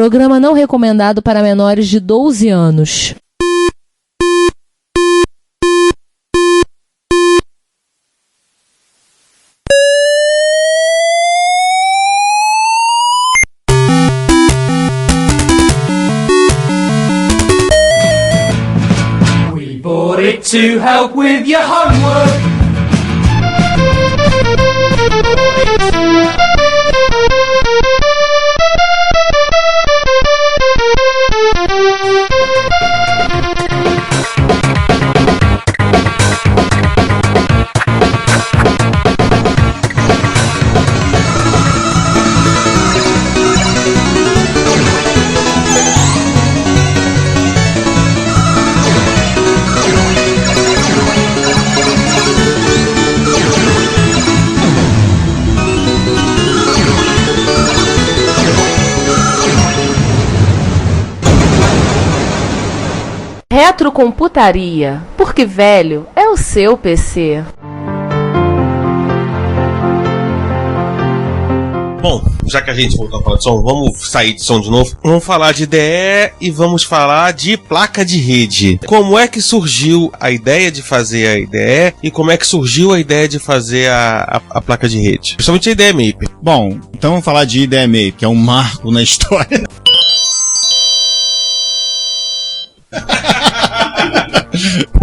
Programa não recomendado para menores de 12 anos. We bought it to help with your homework. Retrocomputaria, porque velho é o seu PC. Bom, já que a gente voltou a falar de som, vamos sair de som de novo. Vamos falar de IDE e vamos falar de placa de rede. Como é que surgiu a ideia de fazer a IDE e como é que surgiu a ideia de fazer a placa de rede? Principalmente a IDE Maper. Bom, então vamos falar de IDE Maper, que é um marco na história.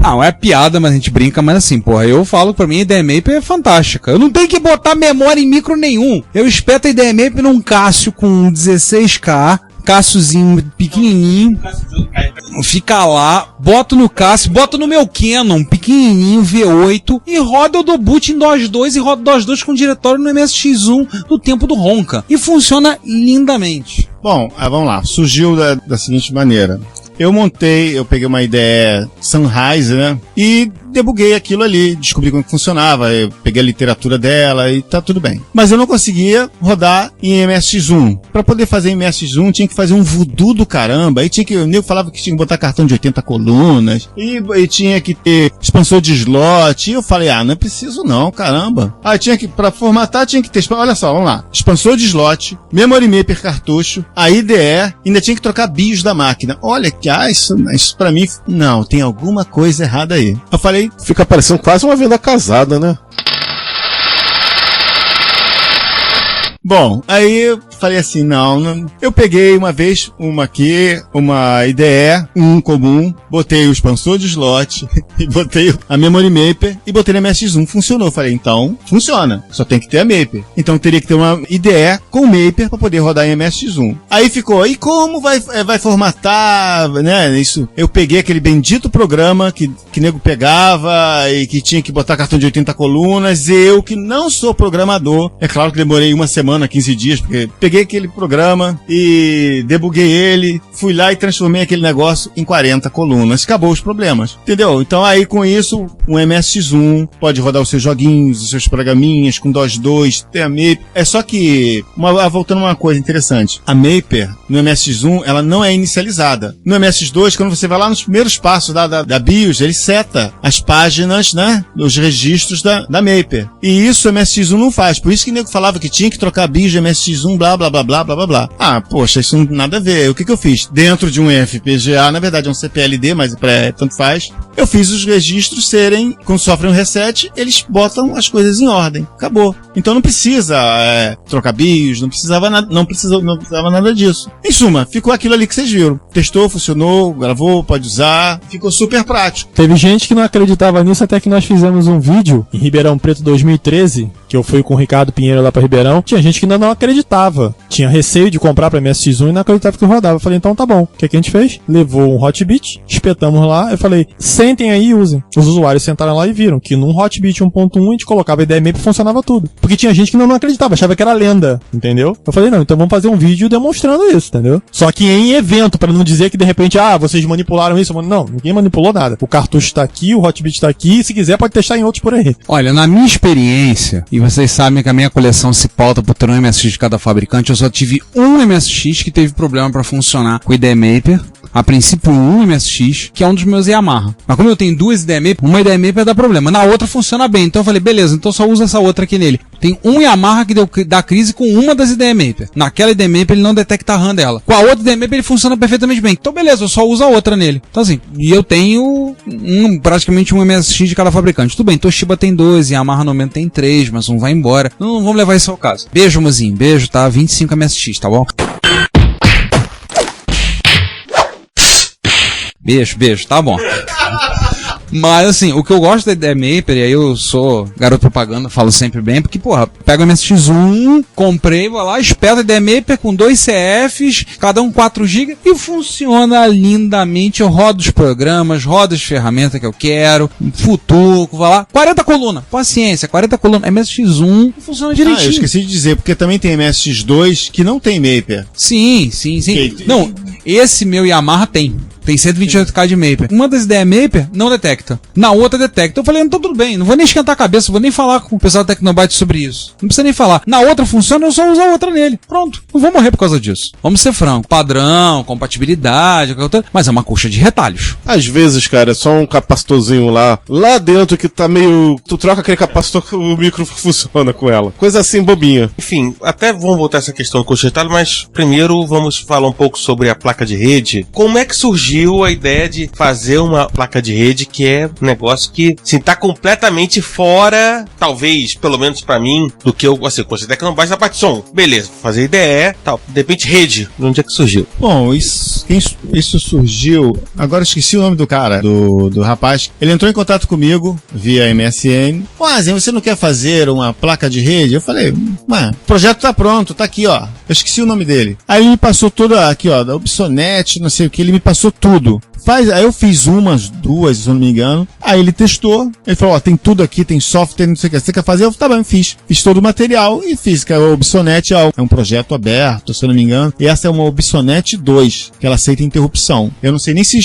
Não, é piada, mas a gente brinca, mas assim, porra, eu falo que pra mim a IDE Maper é fantástica. Eu não tenho que botar memória em micro nenhum. Eu espeto a IDE Maper num Cássio com 16K, Cássiozinho pequenininho, fica lá, boto no Cássio, boto no meu Canon pequenininho V8 e roda o do boot em DOS 2 e roda o DOS 2 com diretório no MSX1 no tempo do Ronca. E funciona lindamente. Bom, vamos lá, surgiu da seguinte maneira. Eu peguei uma IDE Sunrise, né? E debuguei aquilo ali, descobri como funcionava, eu peguei a literatura dela e tá tudo bem. Mas eu não conseguia rodar em MSX1. Pra poder fazer em MSX1 tinha que fazer um voodoo do caramba, aí o nego falava que tinha que botar cartão de 80 colunas, e tinha que ter expansor de slot, e eu falei, não é preciso não, caramba. Aí pra formatar tinha que ter, olha só, vamos lá, expansor de slot, Memory Maper cartucho, a IDE, ainda tinha que trocar BIOS da máquina. Olha que, isso pra mim, não, tem alguma coisa errada aí. Eu falei, fica parecendo quase uma venda casada, né? Bom, aí eu falei assim, não. Eu peguei uma vez uma IDE, comum, botei o expansor de slot, e botei a Memory Maper e botei na MSX1. Funcionou. Eu falei, então, funciona. Só tem que ter a Maper. Então teria que ter uma IDE com Maper para poder rodar em MSX1. Aí ficou, e como vai formatar, né? Isso. Eu peguei aquele bendito programa que nego pegava e que tinha que botar cartão de 80 colunas. Eu, que não sou programador, é claro que demorei uma semana, 15 dias, porque peguei aquele programa e debuguei ele, fui lá e transformei aquele negócio em 40 colunas. Acabou os problemas, entendeu? Então aí com isso, um MSX1 pode rodar os seus joguinhos, os seus programinhas com DOS 2, tem a Maper. É só que, voltando a uma coisa interessante, a Maper no MSX1, ela não é inicializada. No MSX2, quando você vai lá nos primeiros passos da BIOS, ele seta as páginas, né, os registros da Maper. E isso o MSX1 não faz. Por isso que o nego falava que tinha que trocar BIOS de MSX1, blá, blá, blá, blá, blá, blá, blá. Poxa, isso não tem nada a ver. O que eu fiz? Dentro de um FPGA, na verdade é um CPLD, mas tanto faz, eu fiz os registros serem, quando sofrem um reset, eles botam as coisas em ordem. Acabou. Então não precisa trocar BIOS, não precisava nada disso. Em suma, ficou aquilo ali que vocês viram. Testou, funcionou, gravou, pode usar, ficou super prático. Teve gente que não acreditava nisso até que nós fizemos um vídeo em Ribeirão Preto 2013, que eu fui com o Ricardo Pinheiro lá pra Ribeirão. Tinha gente que ainda não acreditava. Tinha receio de comprar pra MSX1 e não acreditava que rodava. Eu falei, então tá bom. O que a gente fez? Levou um Hotbit, espetamos lá. Eu falei, sentem aí e usem. Os usuários sentaram lá e viram que num Hotbit 1.1 a gente colocava a IDE Maper e funcionava tudo. Porque tinha gente que não acreditava, achava que era lenda, entendeu? Eu falei, não, então vamos fazer um vídeo demonstrando isso, entendeu? Só que em evento, pra não dizer que de repente, vocês manipularam isso. Não, ninguém manipulou nada. O cartucho tá aqui, o Hotbit tá aqui, e se quiser pode testar em outros por aí. Olha, na minha experiência, e vocês sabem que a minha coleção se pauta por ter um MSX de cada fabricante, eu só tive um MSX que teve problema pra funcionar com o IDE Maper. a princípio um MSX, que é um dos meus Yamaha. Mas como eu tenho duas IDE Maper, uma IDE Maper dá problema, na outra funciona bem. Então eu falei, beleza, então só usa essa outra aqui nele. Tem um Yamaha que dá crise com uma das IDE Maper. Naquela IDE Maper ele não detecta a RAM dela. Com a outra IDE Maper ele funciona perfeitamente bem. Então beleza, eu só uso a outra nele. Então assim, e eu tenho praticamente um MSX de cada fabricante. Tudo bem, Toshiba tem 2, Yamaha no momento tem 3, mas um vai embora. Não vamos levar isso ao caso. Beijo, mozinho, beijo, tá? 25 MSX, tá bom? Beijo, tá bom. Mas assim, o que eu gosto da IDE Maper, e aí eu sou garoto propaganda, falo sempre bem, porque porra, pego o MSX1, comprei, vou lá, espeto a IDE Maper com 2 CFs, cada um 4 GB, e funciona lindamente. Eu rodo os programas, rodo as ferramentas que eu quero, futuco, vou lá, 40 colunas, paciência, 40 colunas, MSX1 funciona direitinho. Eu esqueci de dizer, porque também tem MSX2 que não tem Maper. Sim. Não, esse meu Yamaha tem 128K de Maper. Uma das IDE Maper não detecta. Na outra detecta. Eu falei, então tudo bem, não vou nem esquentar a cabeça, vou nem falar com o pessoal da Tecnobyte sobre isso. Não precisa nem falar. Na outra funciona, eu só uso a outra nele. Pronto. Não vou morrer por causa disso. Vamos ser franco. Padrão, compatibilidade, mas é uma coxa de retalhos. Às vezes, cara, é só um capacitorzinho lá dentro que tá meio... Tu troca aquele capacitor, o micro funciona com ela. Coisa assim, bobinha. Enfim, até vamos voltar a essa questão do coxa de retalho, mas primeiro vamos falar um pouco sobre a placa de rede. Como é que surgiu a ideia de fazer uma placa de rede que é um negócio que, assim, tá completamente fora, talvez, pelo menos pra mim, do que eu, assim, considero que não basta a parte de som. Beleza, fazer IDE, tal. De repente, rede. De onde é que surgiu? Bom, isso surgiu... Agora eu esqueci o nome do cara, do rapaz. Ele entrou em contato comigo via MSN. Zen, você não quer fazer uma placa de rede? Eu falei, o projeto tá pronto, tá aqui, ó. Eu esqueci o nome dele. Aí ele me passou tudo aqui, ó, da Ubsonet, não sei o que, ele me passou tudo. Aí eu fiz umas, 2, se eu não me engano. Aí ele testou. Ele falou, tem tudo aqui, tem software, não sei o que. Você quer fazer? Eu, tá bem, fiz. Fiz todo o material e fiz. Que a Ubsonet é um projeto aberto, se eu não me engano. E essa é uma Ubsonet 2, que ela aceita interrupção. Eu não sei nem se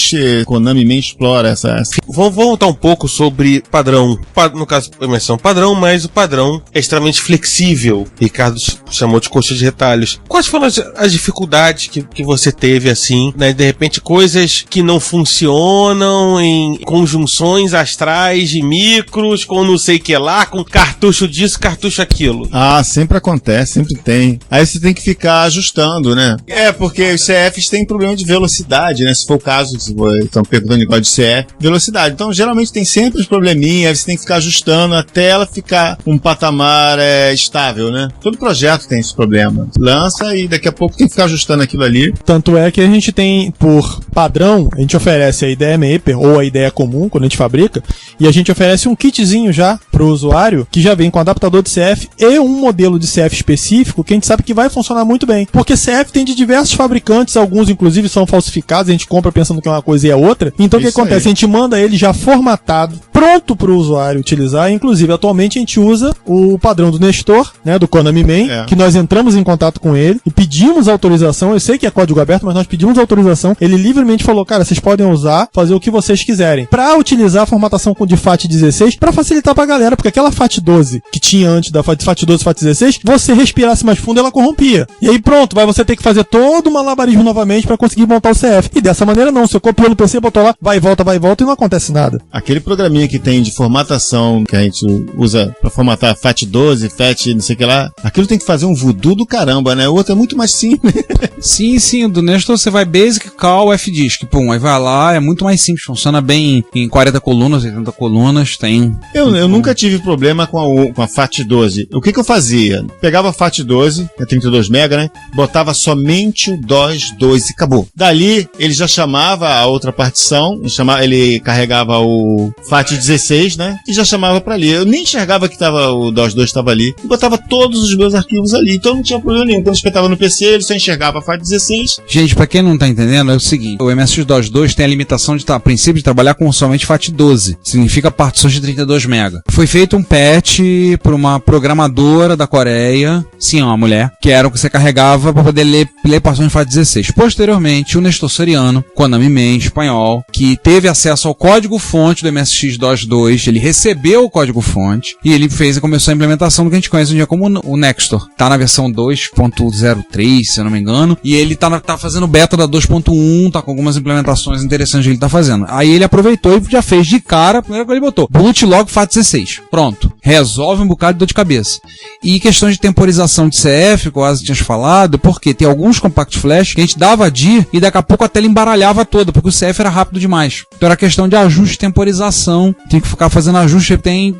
Konami Man explora essa. Vamos voltar um pouco sobre padrão. No caso, imersão padrão, mas o padrão é extremamente flexível. Ricardo chamou de coxa de retalhos. Quais foram as dificuldades que você teve, assim, né? De repente, coisas que não funcionam em conjunções astrais de micros, com não sei o que lá, com cartucho disso, cartucho aquilo. Sempre acontece, sempre tem. Aí você tem que ficar ajustando, né? Porque os CFs têm problema de velocidade, né? Se for o caso, estão perguntando igual de CF, velocidade. Então, geralmente tem sempre os probleminhas, aí você tem que ficar ajustando até ela ficar um patamar estável, né? Todo projeto tem esse problema. Lança e daqui a pouco tem que ficar ajustando aquilo ali. Tanto é que a gente tem, por padrão, a gente oferece a IDE Maper ou a IDE comum, quando a gente fabrica, e a gente oferece um kitzinho já pro usuário, que já vem com adaptador de CF e um modelo de CF específico, que a gente sabe que vai funcionar muito bem. Porque CF tem de diversos fabricantes, alguns inclusive são falsificados, a gente compra pensando que é uma coisa e é outra. Então o que acontece? A gente manda ele já formatado, pronto pro usuário utilizar, inclusive atualmente a gente usa o padrão do Nestor, né, do Konami Man, que nós entramos em contato com ele e pedimos autorização. Eu sei que é código aberto, mas nós pedimos autorização. Ele livremente falou, cara, vocês podem usar, fazer o que vocês quiserem. Pra utilizar a formatação de FAT16, pra facilitar pra galera, porque aquela FAT12 que tinha antes da FAT12 e FAT16, você respirasse mais fundo, ela corrompia. E aí pronto, vai você ter que fazer todo o malabarismo novamente pra conseguir montar o CF. E dessa maneira não, você copiou no PC, botou lá, vai e volta e não acontece nada. Aquele programinha que tem de formatação, que a gente usa pra formatar FAT12, FAT não sei o que lá, aquilo tem que fazer um voodoo do caramba, né? O outro é muito mais simples. Sim, do Nestor você vai Basic, Call, F-Disk, pum, aí vai lá, é muito mais simples, funciona bem em 40 colunas, 80 colunas, tem... Eu nunca tive problema com a FAT12. O que eu fazia? Pegava a FAT12, é 32 MB, né? Botava somente o DOS 2 e acabou. Dali, ele já chamava a outra partição, ele carregava o FAT16, né? E já chamava pra ali. Eu nem enxergava que o DOS 2 estava ali. E botava todos os meus arquivos ali. Então não tinha problema nenhum. Quando eu espetava no PC, ele só enxergava a FAT16. Gente, pra quem não tá entendendo, é o seguinte. O MSX-DOS 2 tem a limitação a princípio de trabalhar com somente FAT12. Significa partições de 32 MB. Foi feito um patch por uma programadora da Coreia, sim, uma mulher, que era o que você carregava para poder ler partições de FAT16. Posteriormente, o Nestor Soriano, Konami Man, espanhol, que teve acesso ao código-fonte do MSX-DOS DOS 2, ele recebeu o código-fonte e ele começou a implementação do que a gente conhece hoje em dia como o Nextor. Tá na versão 2.03, se eu não me engano, e ele tá fazendo beta da 2.1, tá com algumas implementações interessantes que ele tá fazendo. Aí ele aproveitou e já fez de cara, a primeira coisa que ele botou, boot log FAT16. Pronto. Resolve um bocado de dor de cabeça. E questão de temporização de CF, quase tinha falado, porque tem alguns compact flash que a gente dava DIR e daqui a pouco a tela embaralhava toda, porque o CF era rápido demais. Então era questão de ajuste de temporização, tem que ficar fazendo ajuste,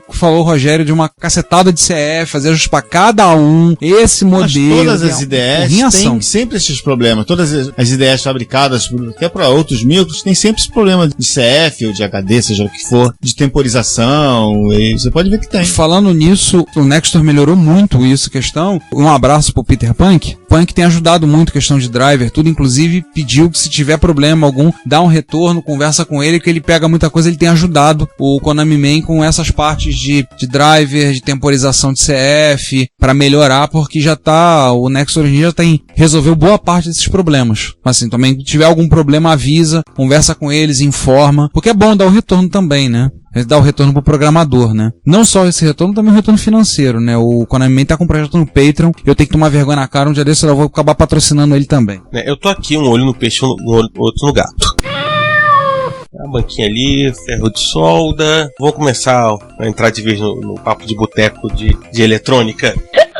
falou o Rogério, de uma cacetada de CF, fazer ajuste pra cada um, esse modelo. Mas todas as IDEs têm sempre esses problemas, todas as IDEs fabricadas até para outros micros, tem sempre esse problema de CF ou de HD, seja o que for, de temporização, e você pode ver que tem. Falando nisso, o Nextor melhorou muito isso, questão. Um abraço pro Peter Punk. Punk tem ajudado muito questão de driver, tudo, inclusive pediu que se tiver problema algum, dá um retorno, conversa com ele, que ele pega muita coisa, ele tem ajudado o Konami Man com essas partes de driver, de temporização de CF, para melhorar, porque já tá, o Nextor hoje em dia resolveu boa parte desses problemas. Assim, também se tiver algum problema, avisa, conversa com eles, informa, porque é bom dar o retorno também, né? Dá o retorno pro programador, né? Não só esse retorno, também o retorno financeiro, né? O Konami Man tá com um projeto no Patreon, eu tenho que tomar vergonha na cara, um dia desse eu vou acabar patrocinando ele também. Eu tô aqui, um olho no peixe, outro no gato. A banquinha ali, ferro de solda. Vou começar a entrar de vez no papo de boteco de eletrônica.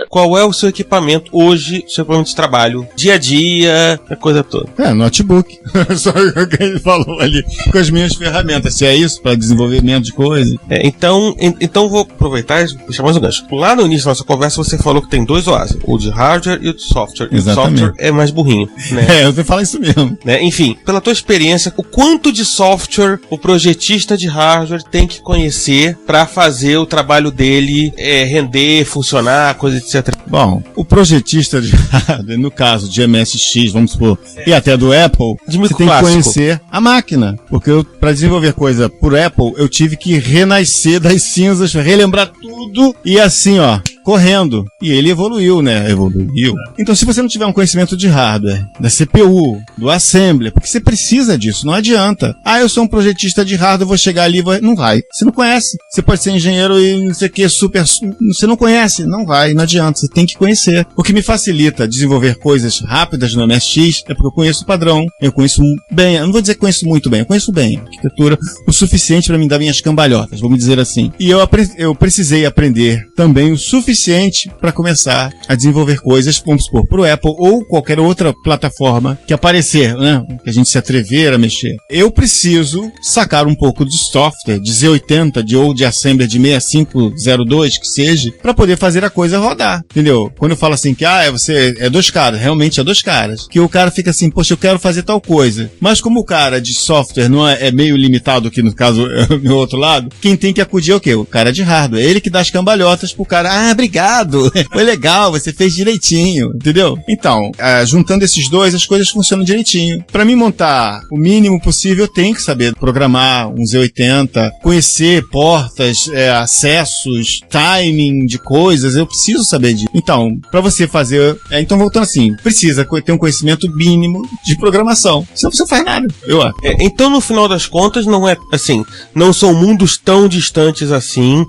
Qual é o seu equipamento hoje, seu equipamento de trabalho, dia a dia, a coisa toda? Notebook. Só o que ele falou ali, com as minhas ferramentas. Se é isso, para desenvolvimento de coisa. Então vou aproveitar e puxar mais um gancho. Lá no início da nossa conversa, você falou que tem dois OASI, o de hardware e o de software. Exatamente. E o software é mais burrinho, né? Eu tenho que falar isso mesmo. Enfim, pela tua experiência, o quanto de software o projetista de hardware tem que conhecer para fazer o trabalho dele render, funcionar, coisa etc. Bom, o projetista de hardware, no caso de MSX, vamos supor, e até do Apple, você tem que conhecer a máquina. Porque para desenvolver coisa por Apple, eu tive que renascer das cinzas, relembrar tudo e assim, correndo. E ele evoluiu, né? Evoluiu. Então, se você não tiver um conhecimento de hardware, da CPU, do assembler, porque você precisa disso, não adianta. Eu sou um projetista de hardware, vou chegar ali, não vai. Você não conhece. Você pode ser engenheiro e não sei o que, você não conhece, não vai, não adianta. Você tem que conhecer. O que me facilita desenvolver coisas rápidas no MSX é porque eu conheço o padrão, eu conheço bem, eu não vou dizer que conheço muito bem, eu conheço bem a arquitetura o suficiente para me dar minhas cambalhotas, vamos dizer assim. E eu precisei aprender também o suficiente para começar a desenvolver coisas, vamos supor, pro Apple ou qualquer outra plataforma que aparecer, né? Que a gente se atrever a mexer. Eu preciso sacar um pouco de software, de Z80, ou de assembler de 6502, que seja, para poder fazer a coisa rodar, entendeu? Quando eu falo assim que, você é dois caras, realmente é dois caras, que o cara fica assim, poxa, eu quero fazer tal coisa, mas como o cara de software não é meio limitado, que no caso é o meu outro lado, quem tem que acudir é o quê? O cara de hardware, ele que dá as cambalhotas pro cara, obrigado, foi legal, você fez direitinho, entendeu? Então, juntando esses dois, as coisas funcionam direitinho. Pra mim montar o mínimo possível, eu tenho que saber programar um Z80, conhecer portas, acessos, timing de coisas, eu preciso saber disso. Então, pra você fazer... então, voltando assim, precisa ter um conhecimento mínimo de programação. Senão você não faz nada, eu acho. Então, no final das contas, não é assim, não são mundos tão distantes assim,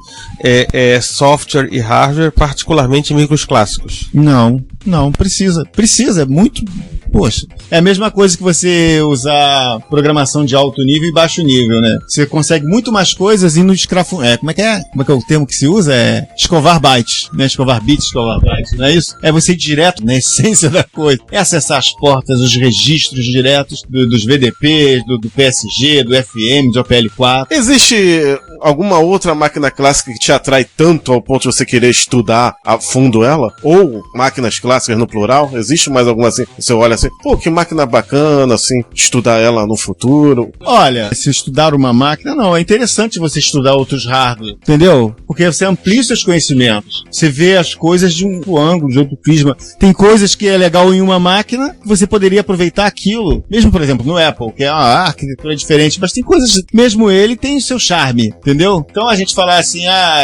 software e hardware, particularmente micros clássicos. Não, precisa. Precisa, muito... Poxa, é a mesma coisa que você usar programação de alto nível e baixo nível, né? Você consegue muito mais coisas indo como é que é o termo que se usa? Escovar bytes, né? Escovar bits, escovar bytes, não é isso? É você ir direto na essência da coisa. É acessar as portas, os registros diretos dos VDPs, do PSG, do FM, do OPL4. Existe alguma outra máquina clássica que te atrai tanto ao ponto de você querer estudar a fundo ela? Ou máquinas clássicas no plural? Existe mais alguma assim? Você olha assim, que máquina bacana, assim, estudar ela no futuro. Olha, se estudar uma máquina, não, é interessante você estudar outros hardware, entendeu? Porque você amplia seus conhecimentos. Você vê as coisas de um ângulo, de outro prisma. Tem coisas que é legal em uma máquina, que você poderia aproveitar aquilo. Mesmo, por exemplo, no Apple, que é uma arquitetura diferente, mas tem coisas, mesmo ele tem o seu charme, entendeu? Então a gente falar assim,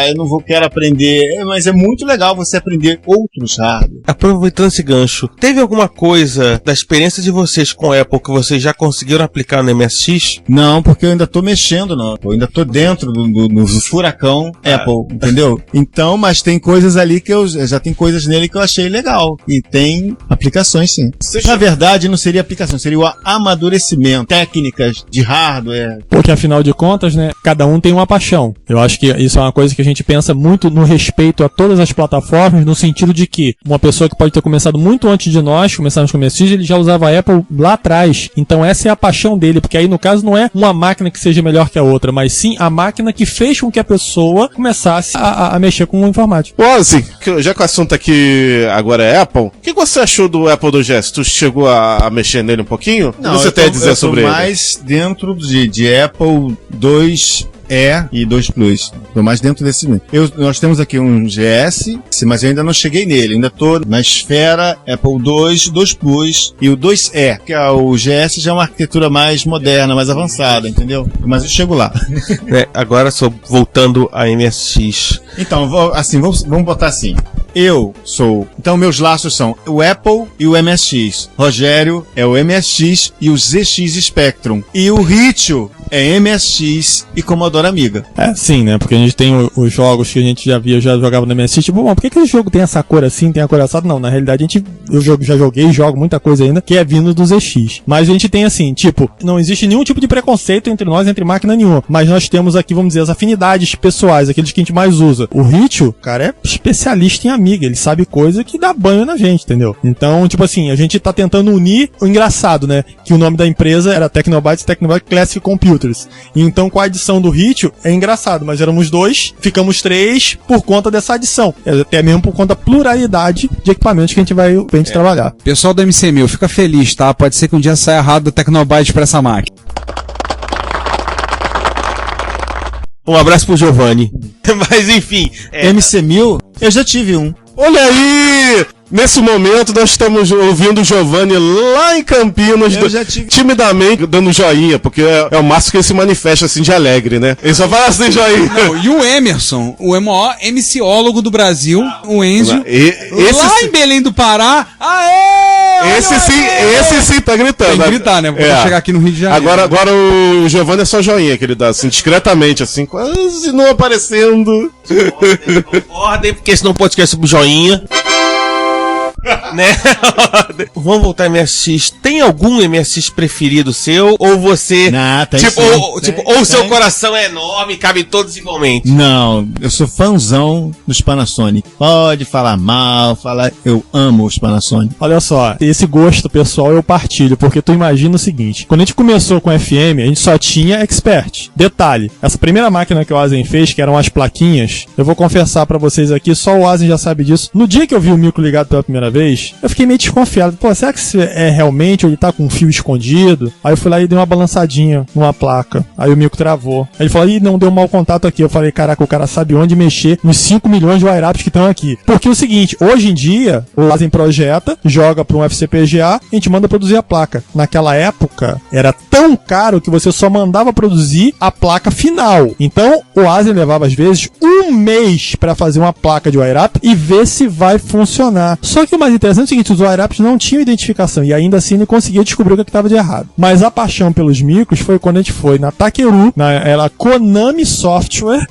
eu não quero aprender, mas é muito legal você aprender outros hardware. Aproveitando esse gancho, teve alguma coisa da experiência de vocês com a Apple que vocês já conseguiram aplicar no MSX? Não, porque eu ainda tô mexendo no Apple, ainda tô dentro do furacão Apple, entendeu? Então, mas tem coisas ali que já tem coisas nele que eu achei legal. E tem aplicações, sim. Na verdade, não seria aplicação, seria o amadurecimento, técnicas de hardware. Porque afinal de contas, né, cada um tem uma paixão. Eu acho que isso é uma coisa que a gente pensa muito no respeito a todas as plataformas, no sentido de que uma pessoa que pode ter começado muito antes de nós, começamos com o MSX, ele já usava a Apple lá atrás. Então essa é a paixão dele, porque aí no caso não é uma máquina que seja melhor que a outra, mas sim a máquina que fez com que a pessoa começasse a mexer com o informático. Ozzy, já que o assunto aqui agora é Apple, o que você achou do Apple 2GS? Tu chegou a mexer nele um pouquinho? Não, o que você tem a dizer sobre ele? Mais dentro de Apple 2E e 2 Plus. Tô mais dentro desse mesmo. Nós temos aqui um GS, mas eu ainda não cheguei nele. Ainda tô na esfera Apple 2, 2 Plus e o 2E, que é o GS já é uma arquitetura mais moderna, mais avançada, entendeu? Mas eu chego lá. Agora só voltando a MSX. Então, assim, vamos botar assim. Então, meus laços são o Apple e o MSX. Rogério é o MSX e o ZX Spectrum. E o Ritio é MSX e Commodore Amiga. Sim, né? Porque a gente tem os jogos que a gente já jogava no MSX. Tipo, bom, por que esse jogo tem essa cor assim, tem a cor assada? Não, na realidade eu já joguei e jogo muita coisa ainda que é vindo do ZX. Mas a gente tem assim, tipo, não existe nenhum tipo de preconceito entre nós, entre máquina nenhuma. Mas nós temos aqui, vamos dizer, as afinidades pessoais, aqueles que a gente mais usa. O Ritio, cara, é especialista em Amiga. Ele sabe coisa que dá banho na gente, entendeu? Então, tipo assim, a gente tá tentando unir o engraçado, né? Que o nome da empresa era Tecnobytes Classic Computers. E então, com a adição do Ritio, é engraçado, mas éramos 2, ficamos 3 por conta dessa adição. Até mesmo por conta da pluralidade de equipamentos que a gente vai trabalhar. Pessoal do MC1000, fica feliz, tá? Pode ser que um dia saia errado do Tecnobytes pra essa máquina. Um abraço pro Giovanni. Mas enfim. MC1000, eu já tive um. Olha aí! Nesse momento, nós estamos ouvindo o Giovanni lá em Campinas, timidamente dando joinha, porque é o máximo que ele se manifesta assim de alegre, né? Ele só fala assim, joinha. Não, e o Emerson, o maior MCólogo do Brasil, o Enzo, lá em Belém do Pará, aê! Esse sim tá gritando. Tem que gritar, né? Vou chegar aqui no Rio de Janeiro. Agora o Giovanni é só joinha que ele dá, assim, discretamente, assim, quase não aparecendo. Ordem, porque senão o podcast sobre joinha. Né? Vamos voltar ao MSX. Tem algum MSX preferido seu? Ou você. Não, tem ou o seu coração é enorme e cabe todos igualmente? Não, eu sou fãzão dos Panasonic. Pode falar mal, eu amo os Panasonic. Olha só, esse gosto pessoal eu partilho, porque tu imagina o seguinte: quando a gente começou com FM, a gente só tinha Expert. Detalhe, essa primeira máquina que o Asen fez, que eram as plaquinhas, eu vou confessar pra vocês aqui, só o Asen já sabe disso. No dia que eu vi o micro ligado pela primeira vez, eu fiquei meio desconfiado. Pô, será que isso é realmente ou ele tá com um fio escondido? Aí eu fui lá e dei uma balançadinha numa placa. Aí o micro travou. Aí ele falou, ih, não deu mau contato aqui. Eu falei, caraca, o cara sabe onde mexer nos 5 milhões de wire-ups que estão aqui. Porque é o seguinte, hoje em dia, o Asen projeta, joga pra um FCPGA, a gente manda produzir a placa. Naquela época, era tão caro que você só mandava produzir a placa final. Então, o Asen levava, às vezes, 1 mês pra fazer uma placa de wire-up e ver se vai funcionar. Só que o mais interessante é o seguinte, os wire-ups não tinham identificação e ainda assim ele conseguia descobrir o que estava de errado. Mas a paixão pelos micros foi quando a gente foi na Takeru, era Konami Software,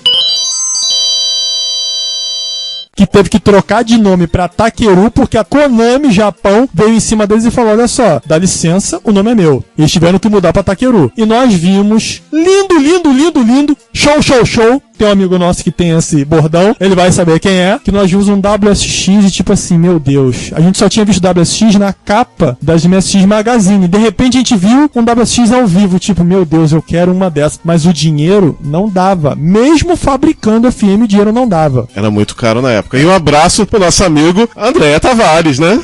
que teve que trocar de nome pra Takeru, porque a Konami Japão veio em cima deles e falou, olha só, dá licença, o nome é meu. Eles tiveram que mudar pra Takeru. E nós vimos, lindo, show. Tem um amigo nosso que tem esse bordão, ele vai saber quem é, que nós vimos um WSX e tipo assim, meu Deus, a gente só tinha visto WSX na capa das MSX Magazine. De repente a gente viu um WSX ao vivo, tipo, meu Deus, eu quero uma dessas. Mas o dinheiro não dava. Mesmo fabricando FM, o dinheiro não dava. Era muito caro na época. E um abraço pro nosso amigo André Tavares, né?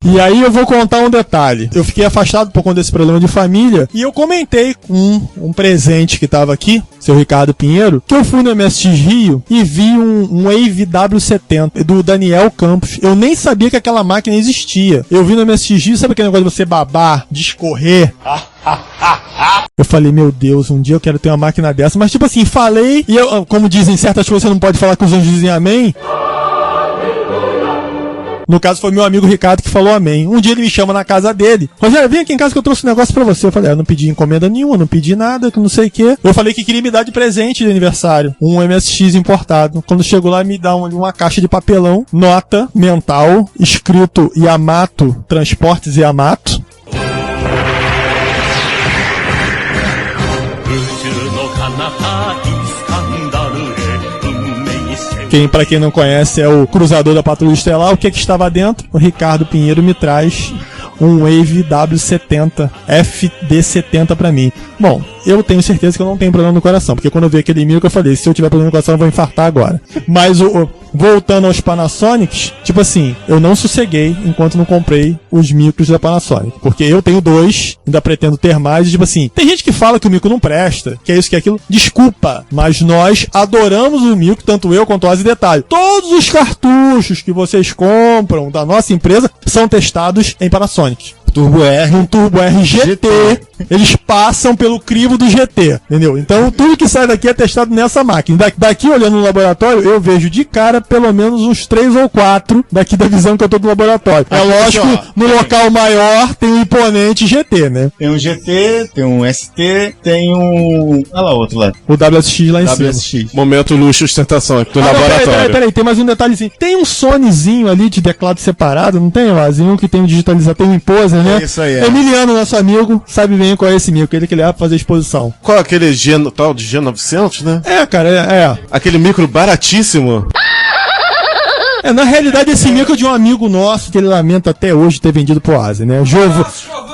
E aí eu vou contar um detalhe. Eu fiquei afastado por conta desse problema de família e eu comentei com um presente que tava aqui, seu Ricardo Pinheiro, que eu fui no MSX Rio e vi um Wave W70 do Daniel Campos. Eu nem sabia que aquela máquina existia. Eu vi no MSX Rio, sabe aquele negócio de você babar, de escorrer? Eu falei, meu Deus, um dia eu quero ter uma máquina dessa. Mas tipo assim, falei, e eu, como dizem certas coisas, você não pode falar que os anjos dizem amém. No caso foi meu amigo Ricardo que falou amém. Um dia ele me chama na casa dele. Rogério, vem aqui em casa que eu trouxe um negócio pra você. Eu falei, eu não pedi encomenda nenhuma, não pedi nada, que não sei o que. Eu falei que queria me dar de presente de aniversário um MSX importado. Quando chegou lá, me dá uma caixa de papelão, nota mental, escrito Yamato, Transportes Yamato. Pra quem não conhece, é o cruzador da Patrulha Estelar. O que estava dentro? O Ricardo Pinheiro me traz um Wave W70 FD70 pra mim. Bom, eu tenho certeza que eu não tenho problema no coração, porque quando eu vi aquele micro eu falei, se eu tiver problema no coração eu vou infartar agora. Mas voltando aos Panasonics, tipo assim, eu não sosseguei enquanto não comprei os micros da Panasonic, porque eu tenho 2, ainda pretendo ter mais, e tipo assim, tem gente que fala que o micro não presta, que é isso, que é aquilo. Desculpa, mas nós adoramos o micro, tanto eu quanto o Ozzy. Detalhe, todos os cartuchos que vocês compram da nossa empresa são testados em Panasonic. Turbo R, um Turbo R GT, eles passam pelo crivo do GT, entendeu? Então tudo que sai daqui é testado nessa máquina. Daqui olhando no laboratório, eu vejo de cara pelo menos uns 3 ou 4 daqui da visão que eu tô do laboratório. É lógico, no local maior tem um imponente GT, né? Tem um GT, tem um ST, tem um... Olha lá outro lá. O WSX lá em WSX. Momento luxo ostentação aqui do laboratório. Peraí, tem mais um detalhezinho. Tem um Sonyzinho ali de teclado separado, não tem, Lazinho, que tem um digitalizador, tem um Imposer, né? Isso aí, é. Emiliano, nosso amigo, sabe bem qual é esse micro, ele que leva pra fazer exposição. Qual é aquele tal de G900, né? É, cara, é. Aquele micro baratíssimo. Na realidade, esse micro é de um amigo nosso que ele lamenta até hoje ter vendido pro Asa, né?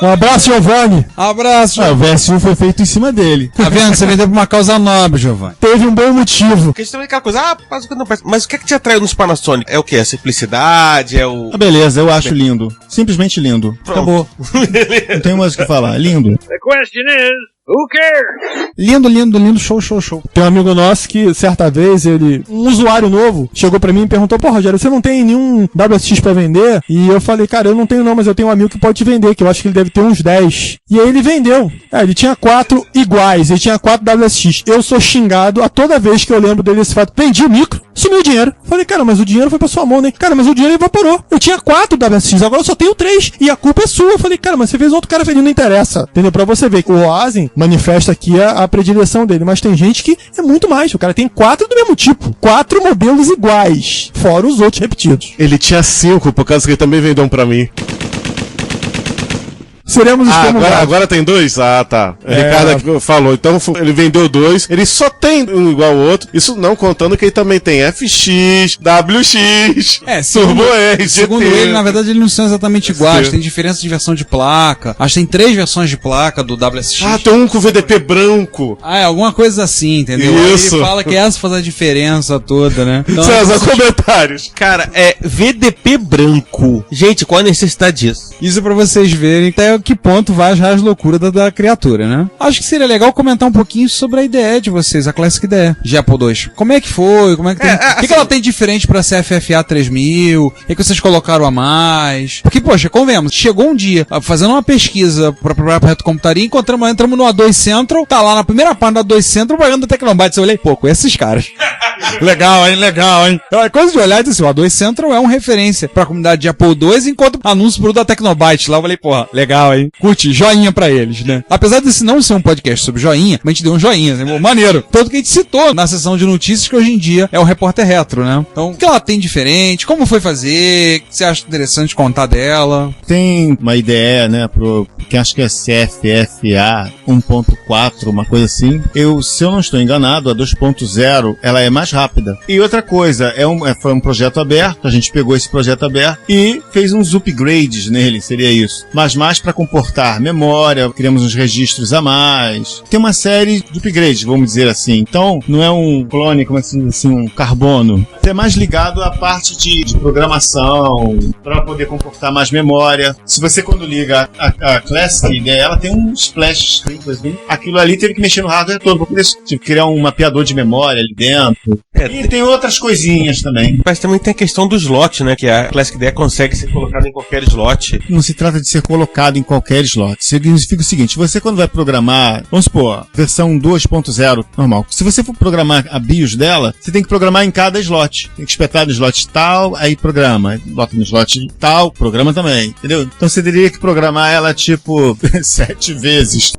Um abraço, Giovanni. Abraço, O VS1 foi feito em cima dele. Tá vendo? Você vendeu pra uma causa nobre, Giovanni. Teve um bom motivo. Porque a gente também é aquela coisa, mas o que é que te atraiu nos Panasonic? É o quê? A simplicidade? É o... Beleza, eu acho lindo. Simplesmente lindo. Acabou. Não tem mais o que falar. Lindo. The question is, who cares? Lindo, show. Tem um amigo nosso que, certa vez, um usuário novo, chegou pra mim e perguntou, pô, Rogério, você não tem nenhum WSX pra vender? E eu falei, cara, eu não tenho não, mas eu tenho um amigo que pode te vender, que eu acho que ele deve ter uns 10. E aí ele vendeu. Ele tinha 4 iguais, ele tinha 4 WSX. Eu sou xingado a toda vez que eu lembro dele esse fato. Vendi o micro, sumiu o dinheiro. Falei, cara, mas o dinheiro foi pra sua mão, né? Cara, mas o dinheiro evaporou. Eu tinha 4 WSX, agora eu só tenho 3. E a culpa é sua. Eu falei, cara, mas você fez outro cara vendendo, não interessa. Entendeu? Pra você ver que o Oazen manifesta aqui a predileção dele, mas tem gente que é muito mais. O cara tem 4 do mesmo tipo. 4 modelos iguais, fora os outros repetidos. Ele tinha 5, por causa que ele também vendeu um pra mim. Seremos agora tem 2? Ah, tá. O Ricardo falou. Então ele vendeu 2. Ele só tem um igual ao outro. Isso não contando que ele também tem FX, WX, Turbo R, GT. Segundo ele, na verdade, eles não são exatamente iguais. Tem diferença de versão de placa. Acho que tem 3 versões de placa do WSX. Ah, tem um com VDP branco. Alguma coisa assim, entendeu? Isso. Aí ele fala que essa faz a diferença toda, né? Então, César, comentários. Cara, VDP branco. Gente, qual a necessidade disso? isso é pra vocês verem até que ponto vai as loucuras da criatura, né? Acho que seria legal comentar um pouquinho sobre a IDE de vocês, a Classic IDE de Apple II. Como é que foi? Como é que tem... O que ela tem diferente pra CFFA 3000? O que vocês colocaram a mais? Porque, poxa, convenhamos, chegou um dia fazendo uma pesquisa pra Reto Computaria, entramos no A2 Central, tá lá na primeira página do A2 Central, pagando Tecnobytes. Eu olhei, pô, com esses caras. Legal, hein? É coisa de olhar e dizer assim, o A2 Central é uma referência pra comunidade de Apple II, enquanto anúncio pro da Tecnobyte lá, eu falei, porra, legal, hein? Curte, joinha pra eles, né? Apesar desse não ser um podcast sobre joinha, mas a gente deu um joinha, né? Maneiro. Tanto que a gente citou na sessão de notícias que hoje em dia é o Repórter Retro, né? Então, o que ela tem diferente? Como foi fazer? O que você acha interessante contar dela? Tem uma IDE, né, pro que acho que é CFFA 1.4, uma coisa assim. Se eu não estou enganado, a 2.0 ela é mais rápida. E outra coisa, foi um projeto aberto, a gente pegou esse projeto aberto e fez uns upgrades nele, seria isso. Mas mais para comportar memória, criamos uns registros a mais. Tem uma série de upgrades, vamos dizer assim. Então, não é um clone, como assim, um carbono. É mais ligado à parte de programação, para poder comportar mais memória. Se você, quando liga a Classic, né, ela tem um splash screen, assim, aquilo ali teve que mexer no hardware todo, para poder criar um mapeador de memória ali dentro. E tem outras coisinhas também. Mas também tem a questão do slot, né? Que a Classic IDE consegue ser colocada em qualquer slot. Não se trata de ser colocado em qualquer slot. Significa o seguinte, você quando vai programar, vamos supor, versão 2.0 normal. Se você for programar a BIOS dela, você tem que programar em cada slot. Tem que espetar no slot tal, aí programa. Bota no slot tal, programa também. Entendeu? Então você teria que programar ela tipo 7 vezes.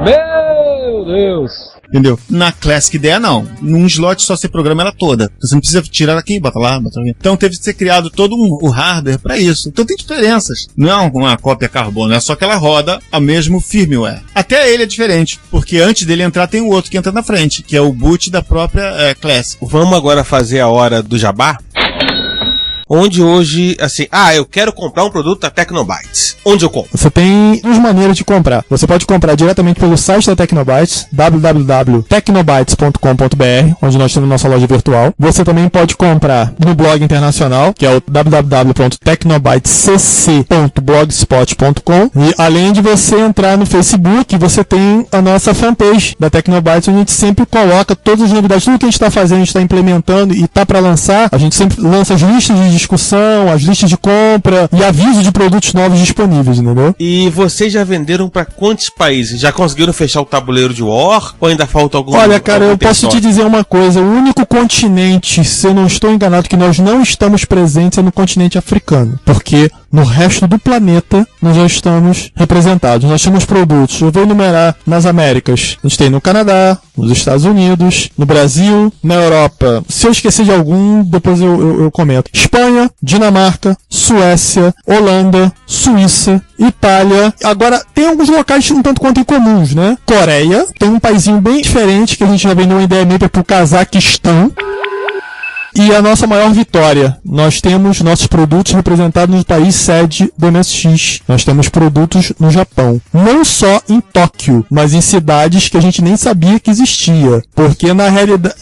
Meu Deus! Entendeu? Na Classic IDE não. Num slot só você programa ela toda. Você não precisa tirar aqui, bota lá, bota aqui. Então teve que ser criado todo o hardware para isso. Então tem diferenças. Não é uma cópia carbono, é só que ela roda ao mesmo firmware. Até ele é diferente, porque antes dele entrar tem o outro que entra na frente, que é o boot da própria Classic. Vamos agora fazer a hora do jabá? Onde hoje, assim, eu quero comprar um produto da Tecnobytes. Onde eu compro? Você tem duas maneiras de comprar. Você pode comprar diretamente pelo site da Tecnobytes, www.tecnobytes.com.br, onde nós temos nossa loja virtual. Você também pode comprar no blog internacional, que é o www.tecnobytescc.blogspot.com. E além de você entrar no Facebook, você tem a nossa fanpage da Tecnobytes, onde a gente sempre coloca todas as novidades, tudo que a gente está fazendo, a gente está implementando e está para lançar. A gente sempre lança as listas de discussão, as listas de compra e aviso de produtos novos disponíveis, entendeu? E vocês já venderam para quantos países? Já conseguiram fechar o tabuleiro de War? Ou ainda falta algum? Olha, cara, eu posso te dizer uma coisa. O único continente, se eu não estou enganado, que nós não estamos presentes é no continente africano. Porque no resto do planeta nós já estamos representados. Nós temos produtos. Eu vou enumerar nas Américas. A gente tem no Canadá, nos Estados Unidos, no Brasil, na Europa. Se eu esquecer de algum, depois eu comento. Espanha, Dinamarca, Suécia, Holanda, Suíça, Itália. Agora, tem alguns locais um tanto quanto incomuns, né? Coreia, tem um paizinho bem diferente que a gente já vendeu uma ideia meio pro Cazaquistão. E a nossa maior vitória, nós temos nossos produtos representados no país sede do MSX. Nós temos produtos no Japão. Não só em Tóquio, mas em cidades que a gente nem sabia que existia. Porque na realidade...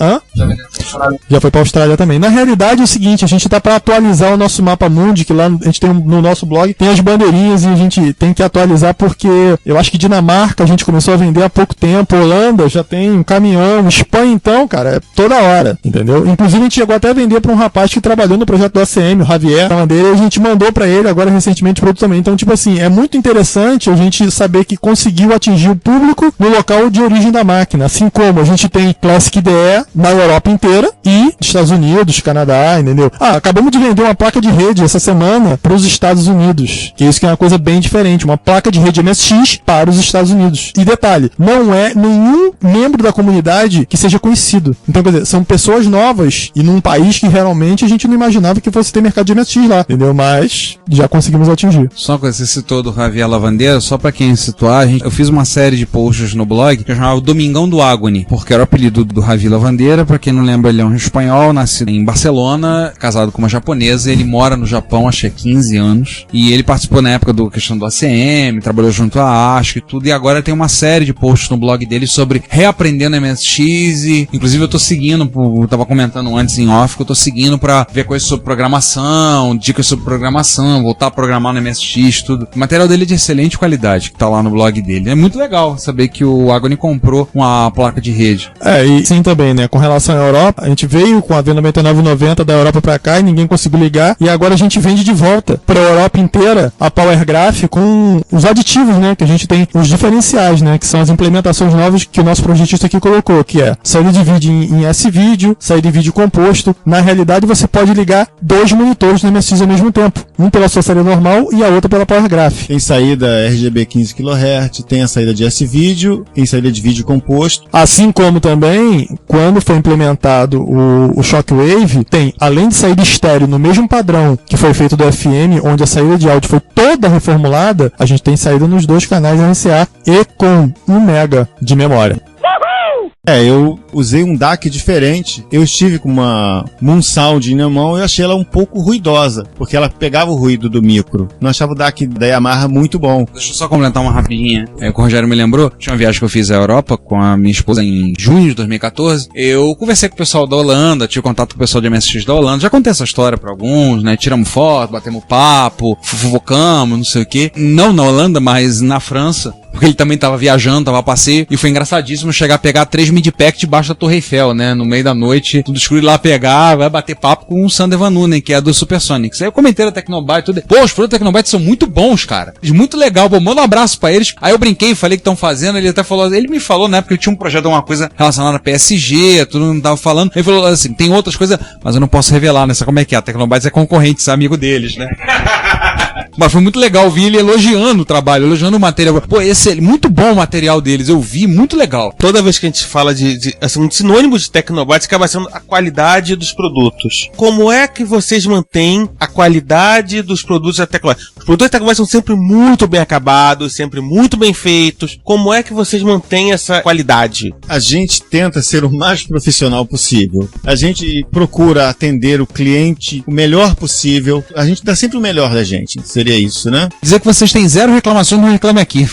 Já foi para a Austrália também. Na realidade é o seguinte, a gente está para atualizar o nosso mapa mundi, que lá a gente tem no nosso blog, tem as bandeirinhas e a gente tem que atualizar porque eu acho que Dinamarca a gente começou a vender há pouco tempo, Holanda já tem um caminhão, Espanha então, cara, é toda hora, entendeu? Inclusive a gente chegou até a vender para um rapaz que trabalhou no projeto do ACM, o Javier, a bandeira, e a gente mandou para ele agora recentemente o produto também. Então, tipo assim, é muito interessante a gente saber que conseguiu atingir o público no local de origem da máquina, assim como a gente tem Classic IDE na Europa inteira e Estados Unidos, Canadá, entendeu? Acabamos de vender uma placa de rede essa semana para os Estados Unidos, que isso que é uma coisa bem diferente, uma placa de rede MSX para os Estados Unidos. E detalhe, não é nenhum membro da comunidade que seja conhecido. Então, quer dizer, são pessoas novas e num país que realmente a gente não imaginava que fosse ter mercado de MSX lá, entendeu? Mas já conseguimos atingir. Só uma coisa, você citou do Javier Lavandeira, só pra quem situar, eu fiz uma série de posts no blog que eu chamava Domingão do Agony, porque era o apelido do Javier Lavandeira. Pra quem não lembra, ele é um espanhol, nascido em Barcelona, casado com uma japonesa, ele mora no Japão, acho que há 15 anos, e ele participou na época da questão do ACM, trabalhou junto à ASCII e tudo, e agora tem uma série de posts no blog dele sobre reaprendendo MSX, e inclusive eu tô seguindo, eu tava comentando antes em off, que eu tô seguindo pra ver coisas sobre programação, dicas sobre programação, voltar a programar no MSX, tudo. O material dele é de excelente qualidade, que tá lá no blog dele. É muito legal saber que o Agony comprou uma placa de rede. E sim também, né, com relação à Europa, a gente veio com a V9990 da Europa pra cá e ninguém conseguiu ligar, e agora a gente vende de volta pra Europa inteira a Power Graph com os aditivos, né, que a gente tem, os diferenciais, né, que são as implementações novas que o nosso projetista aqui colocou, que é saída de vídeo em S-Vídeo, saída de vídeo composto, composto. Na realidade, você pode ligar 2 monitores no MSX ao mesmo tempo. Um pela sua saída normal e a outra pela PowerGraph. Tem saída RGB 15 kHz, tem a saída de S-Video, tem saída de vídeo composto. Assim como também, quando foi implementado o Shockwave, tem, além de saída estéreo no mesmo padrão que foi feito do FM, onde a saída de áudio foi toda reformulada, a gente tem saída nos 2 canais RCA e com 1 MB de memória. Eu usei um DAC diferente. Eu estive com uma Moonsound na mão e eu achei ela um pouco ruidosa, porque ela pegava o ruído do micro. Não achava o DAC da Yamaha muito bom. Deixa eu só complementar uma rapidinha. O Rogério me lembrou, tinha uma viagem que eu fiz à Europa com a minha esposa em junho de 2014. Eu conversei com o pessoal da Holanda, tive contato com o pessoal de MSX da Holanda. Já contei essa história pra alguns, né? Tiramos foto, batemos papo, fofocamos, não sei o quê. Não na Holanda, mas na França. Porque ele também tava viajando, tava a passeio, e foi engraçadíssimo chegar a pegar 3 midpack debaixo da Torre Eiffel, né? No meio da noite, tudo escuro, ir lá pegar, vai bater papo com o Sander Van Nunen, que é do Supersonics. Aí eu comentei da Tecnobyte, tudo. Pô, os produtos da Tecnobyte são muito bons, cara. Muito legal, pô, manda um abraço pra eles. Aí eu brinquei e falei que estão fazendo, ele até falou, ele me falou, né? Porque ele tinha um projeto, uma coisa relacionada a PSG, tudo não tava falando. Ele falou assim, tem outras coisas, mas eu não posso revelar, né? Sabe como é que é? A Tecnobyte é concorrente, é amigo deles, né? Mas foi muito legal ouvir ele elogiando o trabalho, elogiando o material. Pô, esse é muito bom o material deles, eu vi, muito legal. Toda vez que a gente fala assim, um sinônimo de Tecnobytes acaba sendo a qualidade dos produtos. Como é que vocês mantêm a qualidade dos produtos da Tecnobytes? Os produtos da Tecnobytes são sempre muito bem acabados, sempre muito bem feitos. Como é que vocês mantêm essa qualidade? A gente tenta ser o mais profissional possível. A gente procura atender o cliente o melhor possível. A gente dá sempre o melhor da gente. Seria isso, né? Dizer que vocês têm 0 reclamações, não reclame aqui.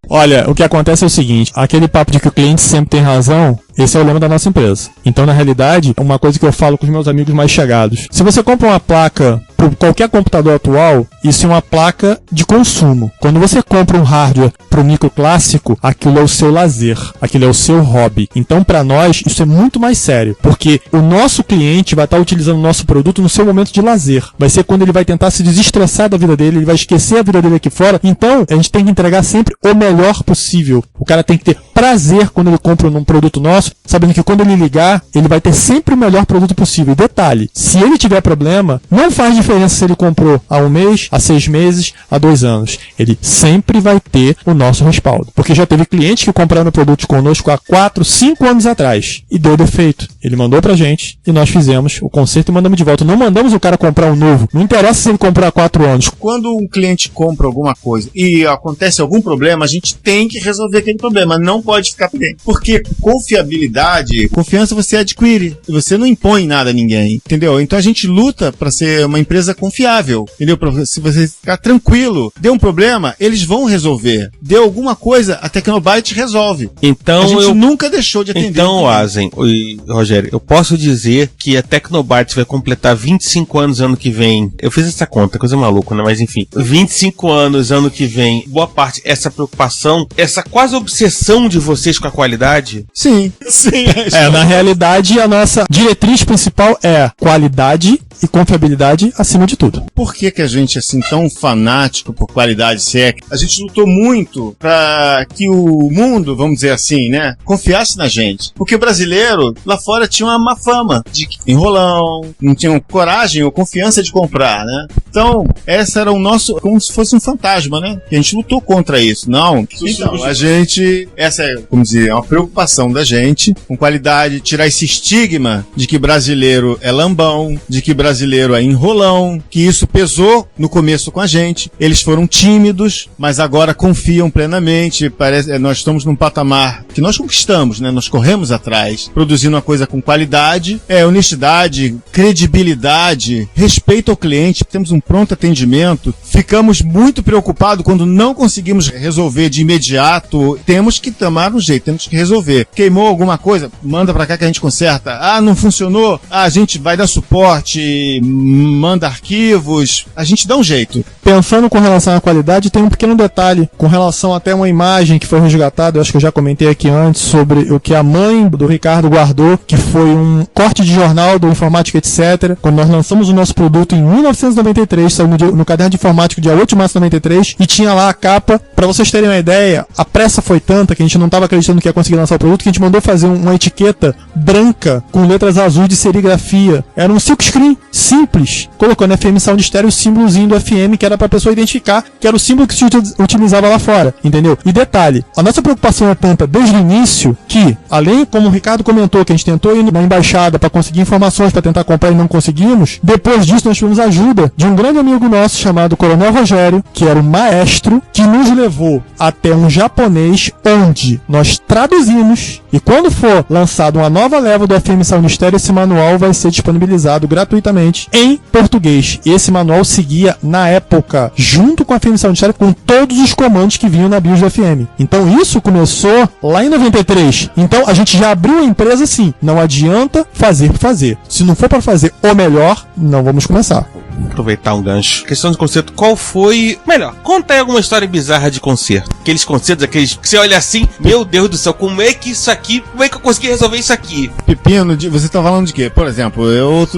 Olha, o que acontece é o seguinte, aquele papo de que o cliente sempre tem razão, esse é o lema da nossa empresa. Então, na realidade, uma coisa que eu falo com os meus amigos mais chegados, se você compra uma placa por qualquer computador atual, isso é uma placa de consumo. Quando você compra um hardware para o micro clássico, aquilo é o seu lazer, aquilo é o seu hobby. Então, para nós, isso é muito mais sério, porque o nosso cliente vai estar utilizando o nosso produto no seu momento de lazer. Vai ser quando ele vai tentar se desestressar da vida dele, ele vai esquecer a vida dele aqui fora. Então, a gente tem que entregar sempre o melhor possível. O cara tem que ter prazer quando ele compra um produto nosso, sabendo que quando ele ligar, ele vai ter sempre o melhor produto possível. E detalhe, se ele tiver problema, não faz diferença se ele comprou há 1 mês, há 6 meses, há 2 anos. Ele sempre vai ter o nosso respaldo. Porque já teve clientes que compraram produtos conosco há 4, 5 anos atrás e deu defeito. Ele mandou pra gente e nós fizemos o conserto e mandamos de volta. Não mandamos o cara comprar um novo. Não interessa se ele comprar há 4 anos. Quando um cliente compra alguma coisa e acontece algum problema, a gente tem que resolver aquele problema. Não pode ficar pendente. Porque confiabilidade, confiança você adquire. Você não impõe nada a ninguém. Entendeu? Então a gente luta para ser uma empresa confiável. Entendeu? Se você ficar tranquilo, deu um problema, eles vão resolver. Deu alguma coisa, a Tecnobyte resolve. Então a gente nunca deixou de atender. Então, Asen e Rogério, eu posso dizer que a Tecnobyte vai completar 25 anos ano que vem. Eu fiz essa conta, coisa maluca, né? Mas enfim, 25 anos ano que vem. Boa parte, essa preocupação, essa quase obsessão de vocês com a qualidade? Sim, sim. Na realidade, a nossa diretriz principal é qualidade e confiabilidade acima de tudo. Por que a gente é assim tão fanático por qualidade SEC? A gente lutou muito para que o mundo, vamos dizer assim, né, confiasse na gente. Porque o brasileiro lá fora tinha uma má fama de enrolão, não tinham coragem ou confiança de comprar, né? Então, essa era o nosso, como se fosse um fantasma, né? E a gente lutou contra isso. Não, então, a gente, essa é, como dizer, é uma preocupação da gente com qualidade, tirar esse estigma de que brasileiro é lambão, de que brasileiro é enrolão, que isso pesou no começo com a gente. Eles foram tímidos, mas agora confiam plenamente. Parece, nós estamos num patamar que nós conquistamos, né? Nós corremos atrás, produzindo uma coisa com qualidade, honestidade, credibilidade, respeito ao cliente. Temos um pronto atendimento. Ficamos muito preocupados quando não conseguimos resolver de imediato. Temos que tomar um jeito, temos que resolver. Queimou alguma coisa? Manda pra cá que a gente conserta. Ah, não funcionou? Ah, a gente vai dar suporte, manda arquivos. A gente dá um jeito. pensando com relação à qualidade, tem um pequeno detalhe com relação até uma imagem que foi resgatada, eu acho que eu já comentei aqui antes, sobre o que a mãe do Ricardo guardou, que foi um corte de jornal do Informática Etc. Quando nós lançamos o nosso produto em 1993, saiu no caderno de informática dia 8 de março de 93, e tinha lá a capa. Pra vocês terem uma ideia, a pressa foi tanta que a gente não estava acreditando que ia conseguir lançar o produto, que a gente mandou fazer uma etiqueta branca com letras azuis de serigrafia. Era um silkscreen simples, colocando FM Sound Stereo, o símbolozinho do FM, que era pra pessoa identificar que era o símbolo que se utilizava lá fora, entendeu? E detalhe, a nossa preocupação é tanta desde o início que, além, como o Ricardo comentou, que a gente tentou ir na embaixada pra conseguir informações pra tentar comprar e não conseguimos, depois disso nós tivemos a ajuda de um grande amigo nosso chamado Coronel Rogério, que era o maestro, que nos levou até um japonês onde nós traduzimos, e quando for lançado uma nova leva do FM Sound Stereo, esse manual vai ser disponibilizado gratuitamente em português. E esse manual seguia, na época, junto com a FM Sound Stereo, com todos os comandos que vinham na BIOS do FM. Então isso começou lá em 93. Então a gente já abriu a empresa assim, não adianta fazer por fazer. Se não for para fazer o melhor, não vamos começar. Aproveitar um gancho. Questão de concerto, qual foi... Melhor, conta aí alguma história bizarra de concerto. Aqueles concertos, aqueles que você olha assim, meu Deus do céu, como é que isso aqui... Como é que eu consegui resolver isso aqui? Pepino, você tá falando de quê? Por exemplo,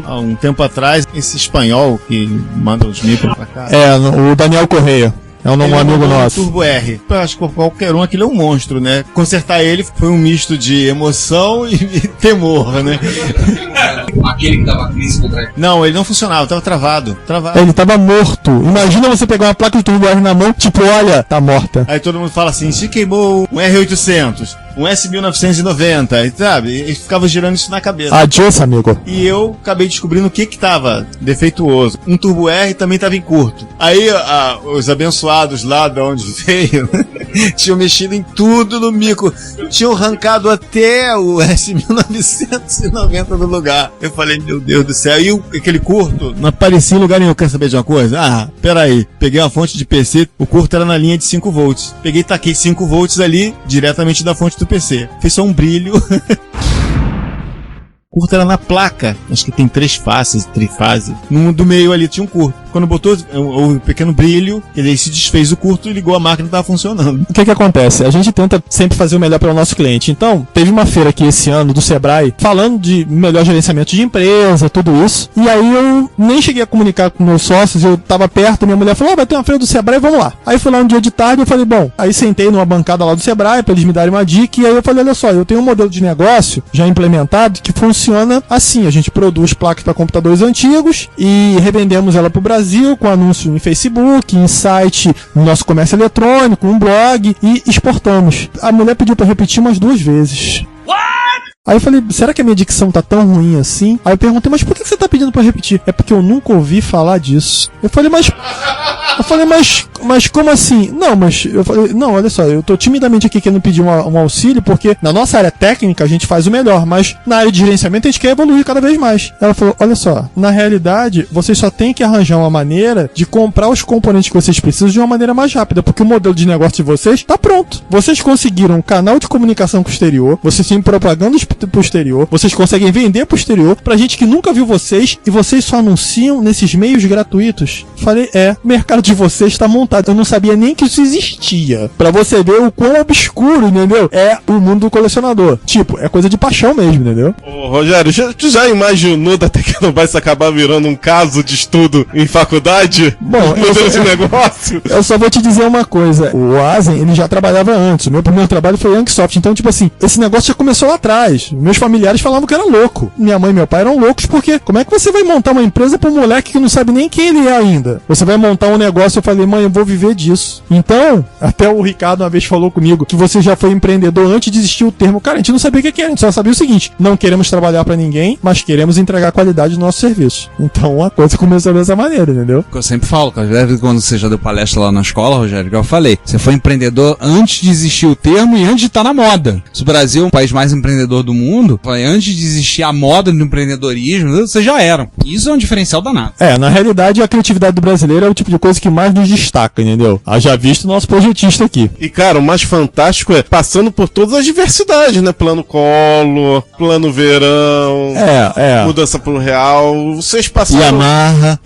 há um tempo atrás, esse espanhol que manda os micros pra cá... o Daniel Correia. É um amigo nosso. Turbo R. Eu acho que qualquer um, aquele é um monstro, né? Consertar ele foi um misto de emoção e temor, né? Aquele que dava crise contra ele. Não, ele não funcionava, tava travado. Ele tava morto. Imagina você pegar uma placa de Turbo R na mão, tipo, olha, tá morta. Aí todo mundo fala assim, se queimou um R800, um S1990, sabe? E ficava girando isso na cabeça. Adiós, amigo. E eu acabei descobrindo o que tava defeituoso. Um Turbo R também tava em curto. Aí os abençoados lá de onde veio tinham mexido em tudo no micro. Tinham arrancado até o S1990 do lugar. Eu falei, meu Deus do céu. E aquele curto não aparecia em lugar nenhum. Quer saber de uma coisa? Peraí. Peguei uma fonte de PC, o curto era na linha de 5 volts. Peguei e taquei 5 volts ali, diretamente da fonte do PC. Fez só um brilho. O curto era na placa. Acho que tem 3 faces, trifase. No do meio ali tinha um curto. Quando botou o pequeno brilho, ele se desfez o curto e ligou a máquina e estava funcionando. O que acontece? A gente tenta sempre fazer o melhor para o nosso cliente. Então, teve uma feira aqui esse ano do Sebrae, falando de melhor gerenciamento de empresa, tudo isso. E aí eu nem cheguei a comunicar com meus sócios, eu tava perto, minha mulher falou, vai ter uma feira do Sebrae, vamos lá. Aí fui lá um dia de tarde, eu falei, bom, aí sentei numa bancada lá do Sebrae para eles me darem uma dica, e aí eu falei, olha só, eu tenho um modelo de negócio já implementado que funciona assim, a gente produz placas para computadores antigos e revendemos ela pro Brasil com anúncio em Facebook, em site, no nosso comércio eletrônico, um blog, e exportamos. A mulher pediu para repetir umas 2 vezes. Aí eu falei, será que a minha dicção tá tão ruim assim? Aí eu perguntei, mas por que você tá pedindo pra repetir? É porque eu nunca ouvi falar disso. Eu falei, mas como assim? Não, olha só, eu tô timidamente aqui querendo pedir um auxílio, porque na nossa área técnica a gente faz o melhor, mas na área de gerenciamento a gente quer evoluir cada vez mais. Ela falou, olha só, na realidade, vocês só tem que arranjar uma maneira de comprar os componentes que vocês precisam de uma maneira mais rápida, porque o modelo de negócio de vocês tá pronto. Vocês conseguiram um canal de comunicação com o exterior, vocês têm propaganda pro exterior, vocês conseguem vender pro exterior pra gente que nunca viu vocês e vocês só anunciam nesses meios gratuitos. Falei, o mercado de vocês tá montado. Eu não sabia nem que isso existia. Pra você ver o quão obscuro, entendeu? É o mundo do colecionador. Tipo, é coisa de paixão mesmo, entendeu? Ô, Rogério, tu já imaginou até que não vai se acabar virando um caso de estudo em faculdade? Bom, esse negócio? Eu só vou te dizer uma coisa. O Asen, ele já trabalhava antes. O meu primeiro trabalho foi Youngsoft. Então, tipo assim, esse negócio já começou lá atrás. Meus familiares falavam que era louco. Minha mãe e meu pai eram loucos porque como é que você vai montar uma empresa pra um moleque que não sabe nem quem ele é ainda? Você vai montar um negócio, eu falei, mãe, eu vou viver disso. Então, até o Ricardo uma vez falou comigo que você já foi empreendedor antes de existir o termo. Cara, a gente não sabia o que era, a gente só sabia o seguinte, não queremos trabalhar pra ninguém, mas queremos entregar qualidade do nosso serviço. Então, a coisa começou dessa maneira, entendeu? Eu sempre falo, quando você já deu palestra lá na escola, Rogério, que eu falei, você foi empreendedor antes de existir o termo e antes de estar na moda. Se o Brasil é o país mais empreendedor do mundo, antes de existir a moda do empreendedorismo, vocês já eram. Isso é um diferencial danado. Na realidade, a criatividade do brasileiro é o tipo de coisa que mais nos destaca, entendeu? Haja visto o nosso projetista aqui. E, cara, o mais fantástico é passando por todas as diversidades, né? Plano Collor, Plano Verão, mudança pro real, vocês passaram... Yamaha.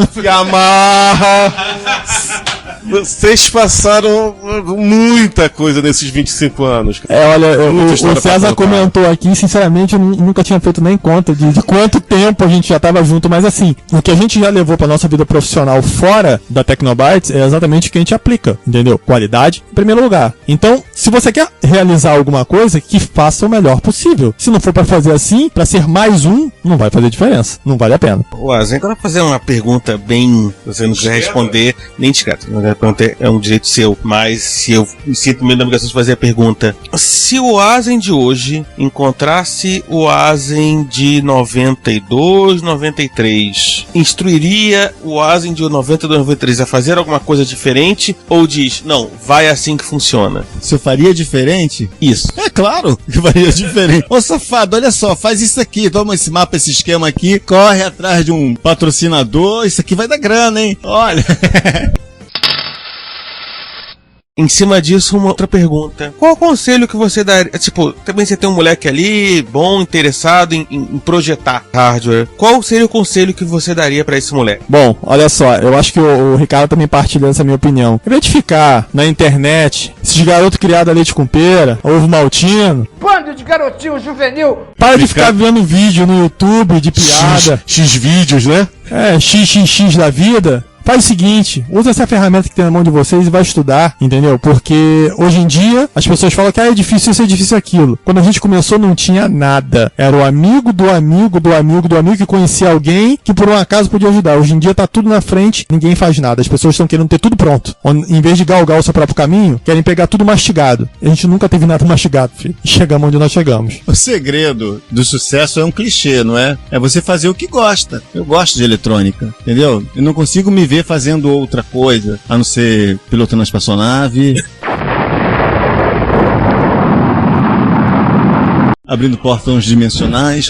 Vocês passaram muita coisa nesses 25 anos. Olha, Muita o história pra César contar. comentou aqui, sinceramente, eu nunca tinha feito nem conta de quanto tempo a gente já tava junto, mas assim, o que a gente já levou pra nossa vida profissional fora da Tecnobytes é exatamente o que a gente aplica, entendeu? Qualidade em primeiro lugar. Então, se você quer realizar alguma coisa, que faça o melhor possível. Se não for pra fazer assim, pra ser mais um, não vai fazer diferença. Não vale a pena. Ô, Azen, agora fazer uma pergunta bem... Você não quiser responder, nem discreto. Não pergunta, é um direito seu. Mas se eu me sinto meio na obrigação de fazer a pergunta. Se o Azen de hoje encontrasse o Azen de 92, 93, instruiria o Azen de 92, 93 a fazer alguma coisa diferente? Ou diz, não, vai assim que funciona? Se eu faria diferente? Isso. É claro que faria diferente. Ô safado, olha só, faz isso aqui, toma esse mapa, esse esquema aqui, corre atrás de um patrocinador, isso aqui vai dar grana, hein? Olha. Em cima disso, uma outra pergunta. Qual o conselho que você daria? Tipo, também você tem um moleque ali, bom, interessado em projetar hardware. Qual seria o conselho que você daria pra esse moleque? Bom, olha só, eu acho que o Ricardo também partilha dessa minha opinião. Em vez de ficar na internet, esses garotos criados a leite com pera, ovo maltino, Bando de garotinho juvenil! para de ficar vendo vídeo no YouTube de piada, X vídeos, né? XXX da vida. Faz o seguinte, usa essa ferramenta que tem na mão de vocês e vai estudar, entendeu? Porque hoje em dia as pessoas falam que é difícil isso, é difícil aquilo. Quando a gente começou não tinha nada. Era o amigo do amigo do amigo do amigo que conhecia alguém que por um acaso podia ajudar. Hoje em dia tá tudo na frente, ninguém faz nada. As pessoas estão querendo ter tudo pronto. Em vez de galgar o seu próprio caminho, querem pegar tudo mastigado. A gente nunca teve nada mastigado, filho. E chegamos onde nós chegamos. O segredo do sucesso é um clichê, não é? É você fazer o que gosta. Eu gosto de eletrônica, entendeu? Eu não consigo me ver fazendo outra coisa, a não ser pilotando a espaçonave, abrindo portões dimensionais.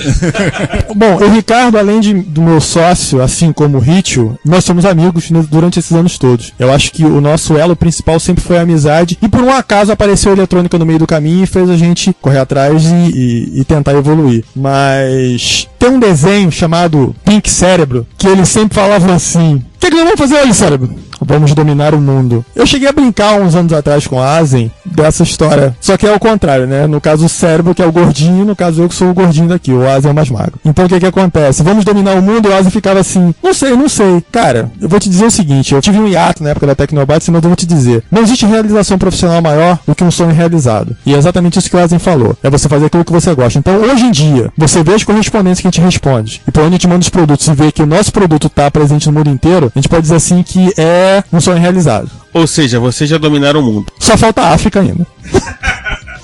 Bom, o Ricardo, além do meu sócio, assim como o Ritio, nós somos amigos durante esses anos todos. Eu acho que o nosso elo principal sempre foi a amizade, e por um acaso apareceu a eletrônica no meio do caminho e fez a gente correr atrás e tentar evoluir. Mas tem um desenho chamado Pink Cérebro, que ele sempre falava assim: o que nós vamos fazer hoje, cérebro? Vamos dominar o mundo. Eu cheguei a brincar uns anos atrás com a Azen dessa história. Só que é o contrário, né? No caso o cérebro que é o gordinho, no caso eu que sou o gordinho daqui. O Azen é o mais magro. Então o que acontece? Vamos dominar o mundo, o Azen ficava assim: não sei. Cara, eu vou te dizer o seguinte: eu tive um hiato na época da Tecnobytes, mas eu vou te dizer: não existe realização profissional maior do que um sonho realizado. E é exatamente isso que o Azen falou. É você fazer aquilo que você gosta. Então hoje em dia, você vê as correspondências que a gente responde. E por onde a gente manda os produtos e vê que o nosso produto está presente no mundo inteiro, a gente pode dizer assim que é um sonho realizado. Ou seja, vocês já dominaram o mundo. Só falta a África ainda.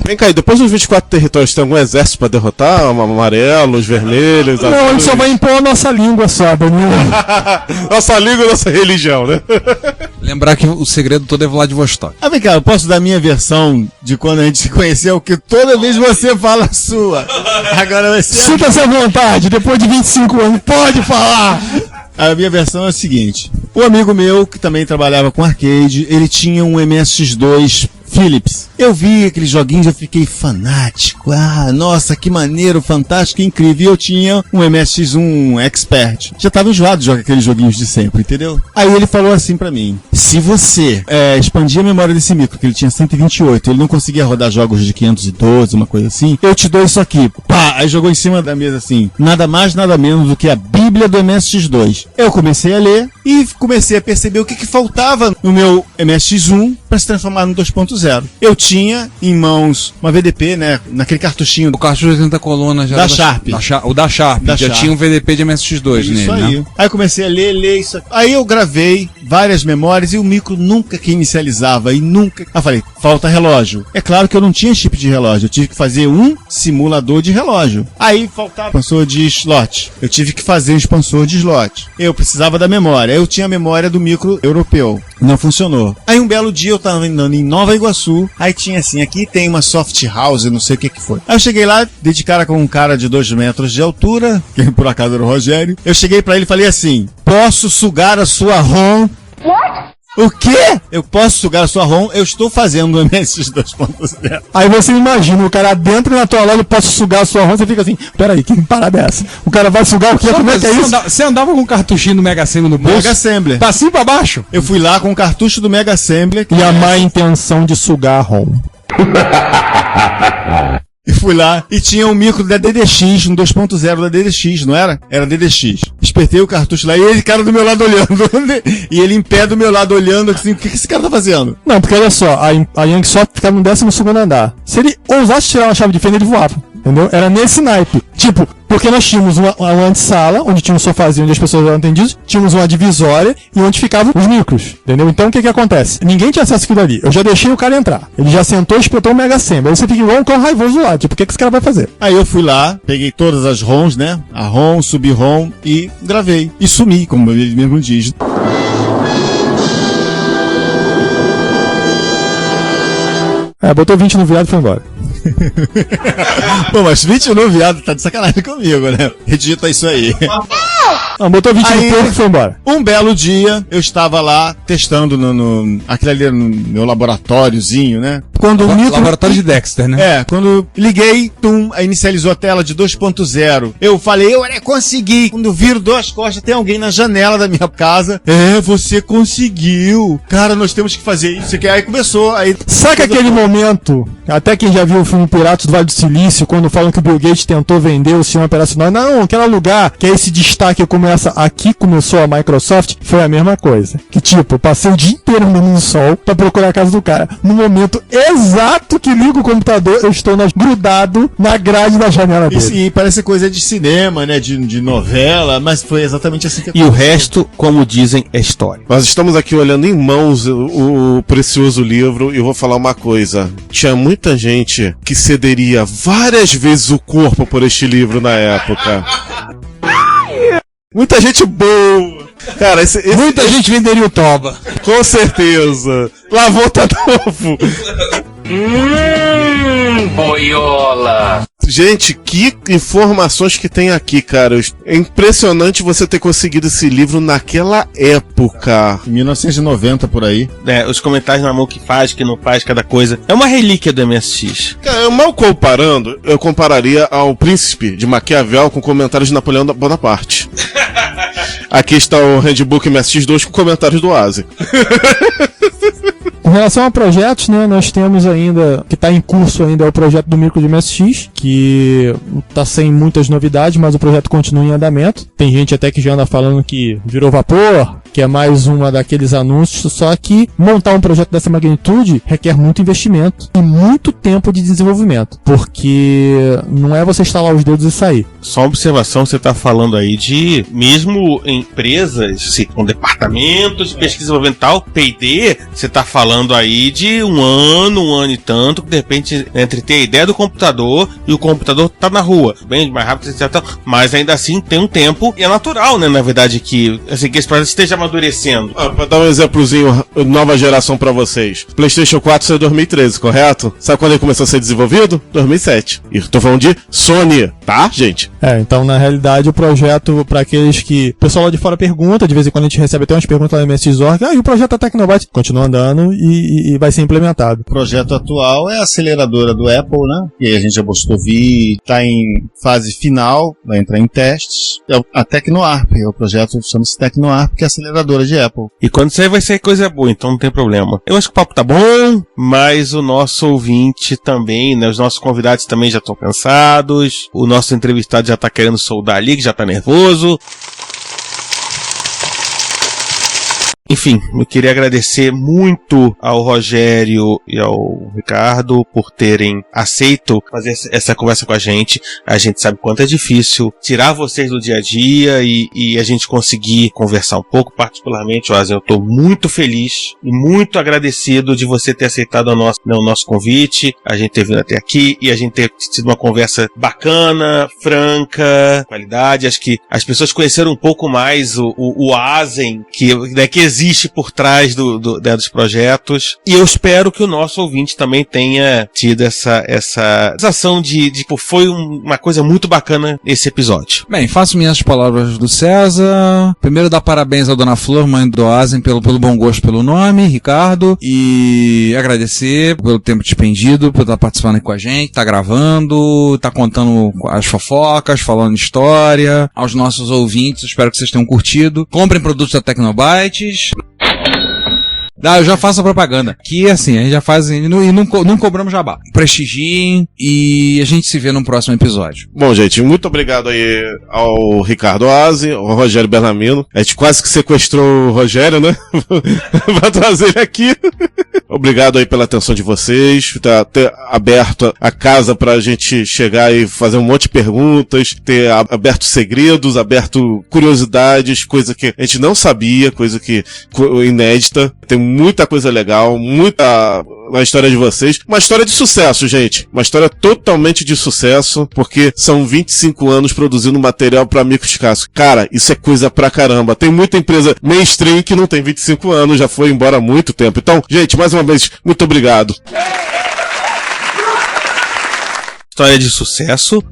Vem cá, e depois dos 24 territórios, tem algum exército pra derrotar? Amarelos, vermelhos, Não, a gente só vai impor a nossa língua só, Danilo. Nossa língua, nossa religião, né? Lembrar que o segredo todo é Vladivostok. Ah, vem cá, eu posso dar a minha versão de quando a gente se conheceu, que toda vez você fala a sua. Agora vai ser... Sinta-se à vontade, depois de 25 anos, pode falar! A minha versão é a seguinte: o amigo meu, que também trabalhava com arcade, ele tinha um MSX2 Philips. Eu vi aqueles joguinhos e eu fiquei fanático. Ah, nossa, que maneiro, fantástico, incrível. E eu tinha um MSX1 Expert. Já tava enjoado de jogar aqueles joguinhos de sempre, entendeu? Aí ele falou assim pra mim: se você expandir a memória desse micro, que ele tinha 128, ele não conseguia rodar jogos de 512, uma coisa assim, eu te dou isso aqui. Pá! Aí jogou em cima da mesa assim, nada mais, nada menos do que a Bíblia do MSX2. Eu comecei a ler e comecei a perceber o que faltava no meu MSX1 para se transformar no 2.0. Eu tinha em mãos uma VDP, né, naquele cartuchinho O cartucho de 80 colunas já da era Sharp. O da Sharp. Da já Sharp. tinha um VDP de MSX2 Isso nele, aí. né? Aí eu comecei a ler isso aqui. Aí eu gravei várias memórias e o micro nunca que inicializava e nunca... Aí eu falei, falta relógio. É claro que eu não tinha chip de relógio, eu tive que fazer um simulador de relógio. Aí faltava expansor de slot. Eu tive que fazer um expansor de slot. Eu precisava da memória. Eu tinha a memória do micro europeu. Não funcionou. Aí um belo dia eu tava andando em Nova Iguaçu, aí tinha assim, aqui tem uma soft house, não sei o que foi. Aí eu cheguei lá, dei de cara com um cara de 2 metros de altura, que por acaso era o Rogério. Eu cheguei pra ele e falei assim: posso sugar a sua ROM? O quê? Eu posso sugar a sua ROM? Eu estou fazendo o MSX 2.0. Aí você imagina, o cara dentro na tua loja, posso sugar a sua ROM, você fica assim, peraí, que parada é essa? O cara vai sugar o quê? Como é que é isso? Você andava com um cartuchinho do Mega Assembly no bolso? Mega Assembly. Pra cima e pra baixo? Eu fui lá com o cartucho do Mega Assembly. E a má intenção de sugar a ROM. E fui lá e tinha um micro da DDX, um 2.0 da DDX, não era? Era DDX. Espertei o cartucho lá e ele, cara do meu lado olhando. E ele em pé do meu lado olhando, assim, o que esse cara tá fazendo? Não, porque olha só, a Youngsoft ficava no 12º andar. Se ele ousasse tirar uma chave de fenda, ele voava. Entendeu? Era nesse naipe. Tipo, porque nós tínhamos uma antessala, onde tinha um sofazinho onde as pessoas eram atendidas, tínhamos uma divisória e onde ficavam os micros, entendeu? Então o que acontece? Ninguém tinha acesso àquilo ali. Eu já deixei o cara entrar. Ele já sentou e espetou o Mega Assembly. Aí você fica igual um cão raivoso lá. Tipo, o que esse cara vai fazer? Aí eu fui lá, peguei todas as ROMs, né? A ROM, sub-ROM e gravei. E sumi, como ele mesmo diz. Botou 20 no viado e foi embora. Pô, mas 20 no viado tá de sacanagem comigo, né? Redita isso aí. Não, botou 20 no porco e foi embora. Um belo dia, eu estava lá testando aquele ali no meu laboratóriozinho, né? Quando o micro... Laboratório de Dexter, né? Quando liguei, aí inicializou a tela de 2.0. Eu falei, eu consegui. Quando eu viro duas costas, tem alguém na janela da minha casa. Você conseguiu. Cara, nós temos que fazer isso. Aí começou. Aí... Saca aquele momento, até quem já viu o filme Piratas do Vale do Silício, quando falam que o Bill Gates tentou vender o sistema operacional. Não, quero lugar, que é esse destaque começa, aqui começou a Microsoft, foi a mesma coisa. Que tipo, eu passei o dia inteiro no sol pra procurar a casa do cara. No momento exato que ligo o computador, eu estou grudado na grade da janela dele. E parece coisa de cinema, né? De novela, mas foi exatamente assim que aconteceu. E o resto, como dizem, é história. Nós estamos aqui olhando em mãos o precioso livro e eu vou falar uma coisa. Tinha muita gente que cederia várias vezes o corpo por este livro na época. Muita gente boa. Cara, muita gente venderia o Toba. Com certeza. Lavou tá novo. Boiola. Gente, que informações que tem aqui, cara. É impressionante você ter conseguido esse livro naquela época. Em 1990, por aí. Os comentários na mão que faz, que não faz, cada coisa. É uma relíquia do MSX. Cara, mal comparando, eu compararia ao Príncipe de Maquiavel com comentários de Napoleão Bonaparte. Aqui está o Handbook MSX2 com comentários do Asi. Com relação a projetos, né, nós temos ainda, que está em curso ainda, é o projeto do micro de MSX, que está sem muitas novidades, mas o projeto continua em andamento. Tem gente até que já anda falando que virou vapor, que é mais uma daqueles anúncios, só que montar um projeto dessa magnitude requer muito investimento e muito tempo de desenvolvimento, porque não é você instalar os dedos e sair. Só uma observação, você está falando aí de, mesmo empresas com departamentos de pesquisa desenvolvimental, P&D, você está falando aí de um ano e tanto, que de repente, entre ter a ideia do computador e o computador tá na rua, bem mais rápido, etc. Mas ainda assim tem um tempo, e é natural, né, na verdade, que esse projeto esteja amadurecendo. Pra dar um exemplozinho, nova geração pra vocês. PlayStation 4 saiu em 2013, correto? Sabe quando ele começou a ser desenvolvido? 2007. E tô falando de Sony, tá, gente? Então na realidade o projeto, pra aqueles que o pessoal lá de fora pergunta, de vez em quando a gente recebe até umas perguntas lá no MSX.org, e o projeto da Tecnobyte continua andando e vai ser implementado. O projeto atual é a aceleradora do Apple, né? E aí a gente já postou vídeo, tá em fase final, vai entrar em testes. É a TecnoArp, o projeto chama-se TecnoArp, que é a aceleradora de Apple. E quando sair vai ser coisa boa, então não tem problema. Eu acho que o papo tá bom, mas o nosso ouvinte também, né? Os nossos convidados também já estão cansados, o nosso entrevistado já tá querendo soldar ali, que já tá nervoso. Enfim, eu queria agradecer muito ao Rogério e ao Ricardo por terem aceito fazer essa conversa com a gente. A gente sabe quanto é difícil tirar vocês do dia a dia e a gente conseguir conversar um pouco. Particularmente, Oazen, eu estou muito feliz e muito agradecido de você ter aceitado o nosso convite, a gente ter vindo até aqui e a gente ter tido uma conversa bacana, franca, qualidade. Acho que as pessoas conheceram um pouco mais o Oazen que existe existe por trás dos projetos. E eu espero que o nosso ouvinte também tenha tido essa sensação de foi uma coisa muito bacana esse episódio. Bem, faço minhas palavras do César. Primeiro, dar parabéns à Dona Flor, mãe do Oazen, pelo bom gosto pelo nome, Ricardo. E agradecer pelo tempo despendido, por estar participando aí com a gente, tá gravando, tá contando as fofocas, falando história. Aos nossos ouvintes, espero que vocês tenham curtido. Comprem produtos da Tecnobytes. Eu já faço a propaganda. Que assim, a gente já faz e não cobramos jabá. Prestigiem e a gente se vê no próximo episódio. Bom, gente, muito obrigado aí ao Ricardo Oazen, ao Rogério Bellamino. A gente quase que sequestrou o Rogério, né? Pra trazer ele aqui. Obrigado aí pela atenção de vocês, ter aberto a casa pra gente chegar e fazer um monte de perguntas, ter aberto segredos, aberto curiosidades, coisa que a gente não sabia, coisa que inédita. Tem muita coisa legal, muita na história de vocês. Uma história de sucesso, gente. Uma história totalmente de sucesso, porque são 25 anos produzindo material pra micros cascos. Cara, isso é coisa pra caramba. Tem muita empresa mainstream que não tem 25 anos, já foi embora há muito tempo. Então, gente, mais uma vez, muito obrigado. História de sucesso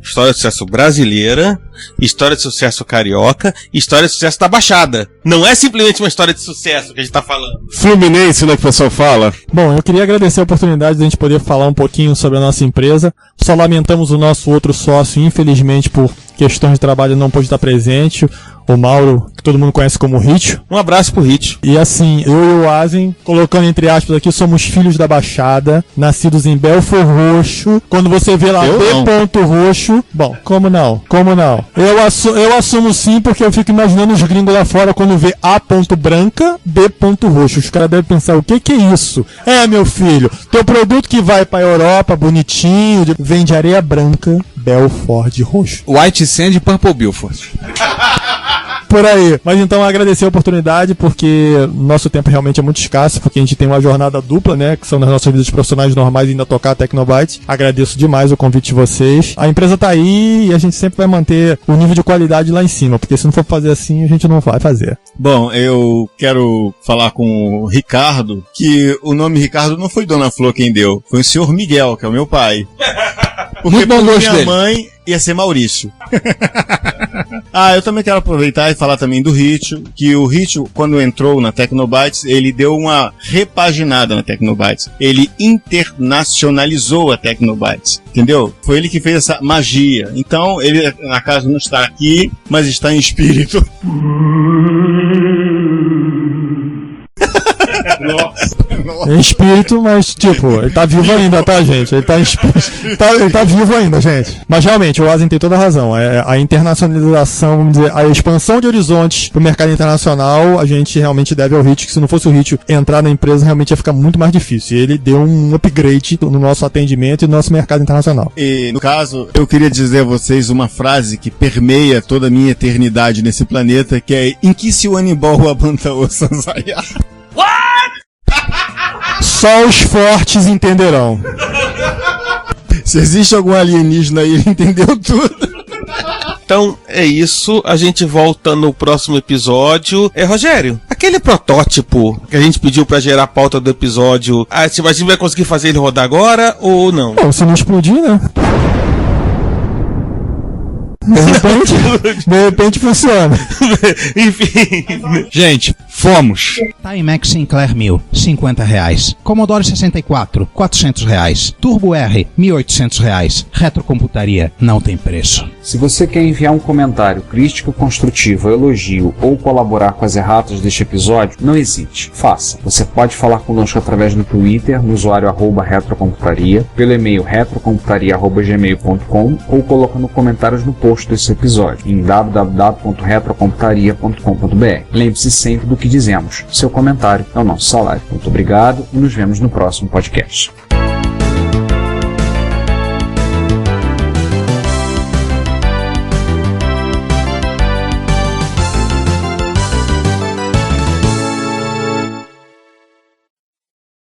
brasileira, história de sucesso carioca, história de sucesso da Baixada. Não é simplesmente uma história de sucesso que a gente tá falando. Fluminense, né, que o pessoal fala. Bom, eu queria agradecer a oportunidade de a gente poder falar um pouquinho sobre a nossa empresa. Só lamentamos o nosso outro sócio, infelizmente, por questões de trabalho não pôde estar presente. O Mauro, que todo mundo conhece como Ritio. Um abraço pro Ritio. E assim, eu e o Oazen, colocando entre aspas aqui, somos filhos da Baixada, nascidos em Belford Roxo. Quando você vê lá B. Roxo, bom, como não? Eu assumo sim, porque eu fico imaginando os gringos lá fora quando vê A. Branca, B. Roxo. Os caras devem pensar, o que é isso? É, meu filho, teu produto que vai pra Europa, bonitinho, vem de areia branca, Belford Roxo. White Sand e Purple Bilford. Por aí. Mas então agradecer a oportunidade, porque nosso tempo realmente é muito escasso, porque a gente tem uma jornada dupla, né, que são nas nossas vidas profissionais normais e ainda tocar a Tecnobytes. Agradeço demais o convite de vocês. A empresa tá aí e a gente sempre vai manter o nível de qualidade lá em cima, porque se não for fazer assim, a gente não vai fazer. Bom, eu quero falar com o Ricardo, que o nome Ricardo não foi Dona Flor quem deu, foi o senhor Miguel, que é o meu pai. Porque muito bom gosto minha dele. Mãe ia ser Maurício. Eu também quero aproveitar e falar também do Ritio, que o Ritio, quando entrou na Tecnobytes, ele deu uma repaginada na Tecnobytes. Ele internacionalizou a Tecnobytes, entendeu? Foi ele que fez essa magia. Então, ele, na casa, não está aqui, mas está em espírito. Em espírito, mas tipo, ele tá vivo ainda, tá, gente? Ele tá em espírito. Ele tá vivo ainda, gente. Mas realmente, o Oazen tem toda a razão. A internacionalização, vamos dizer, a expansão de horizontes pro mercado internacional, a gente realmente deve ao Ritio, que se não fosse o Ritio entrar na empresa, realmente ia ficar muito mais difícil. E ele deu um upgrade no nosso atendimento e no nosso mercado internacional. E, no caso, eu queria dizer a vocês uma frase que permeia toda a minha eternidade nesse planeta, que é Inkisiwanibol Abantaô Sansaya. Só os fortes entenderão. Se existe algum alienígena aí, ele entendeu tudo. Então é isso, a gente volta no próximo episódio. Rogério, aquele protótipo que a gente pediu pra gerar a pauta do episódio, a gente vai conseguir fazer ele rodar agora ou não? Bom, se não explodir, né? De repente funciona. Enfim. Gente, fomos. Timex Sinclair 1000, R$50. Commodore 64, R$400. Turbo R, R$1.800. Retrocomputaria, não tem preço. Se você quer enviar um comentário crítico, construtivo, elogio ou colaborar com as erratas deste episódio, não hesite, faça. Você pode falar conosco através do Twitter, no usuário @retrocomputaria, pelo e-mail retrocomputaria@gmail.com ou colocando comentários no post desse episódio em www.retrocomputaria.com.br. Lembre-se sempre do que dizemos. Seu comentário é o nosso salário. Muito obrigado e nos vemos no próximo podcast.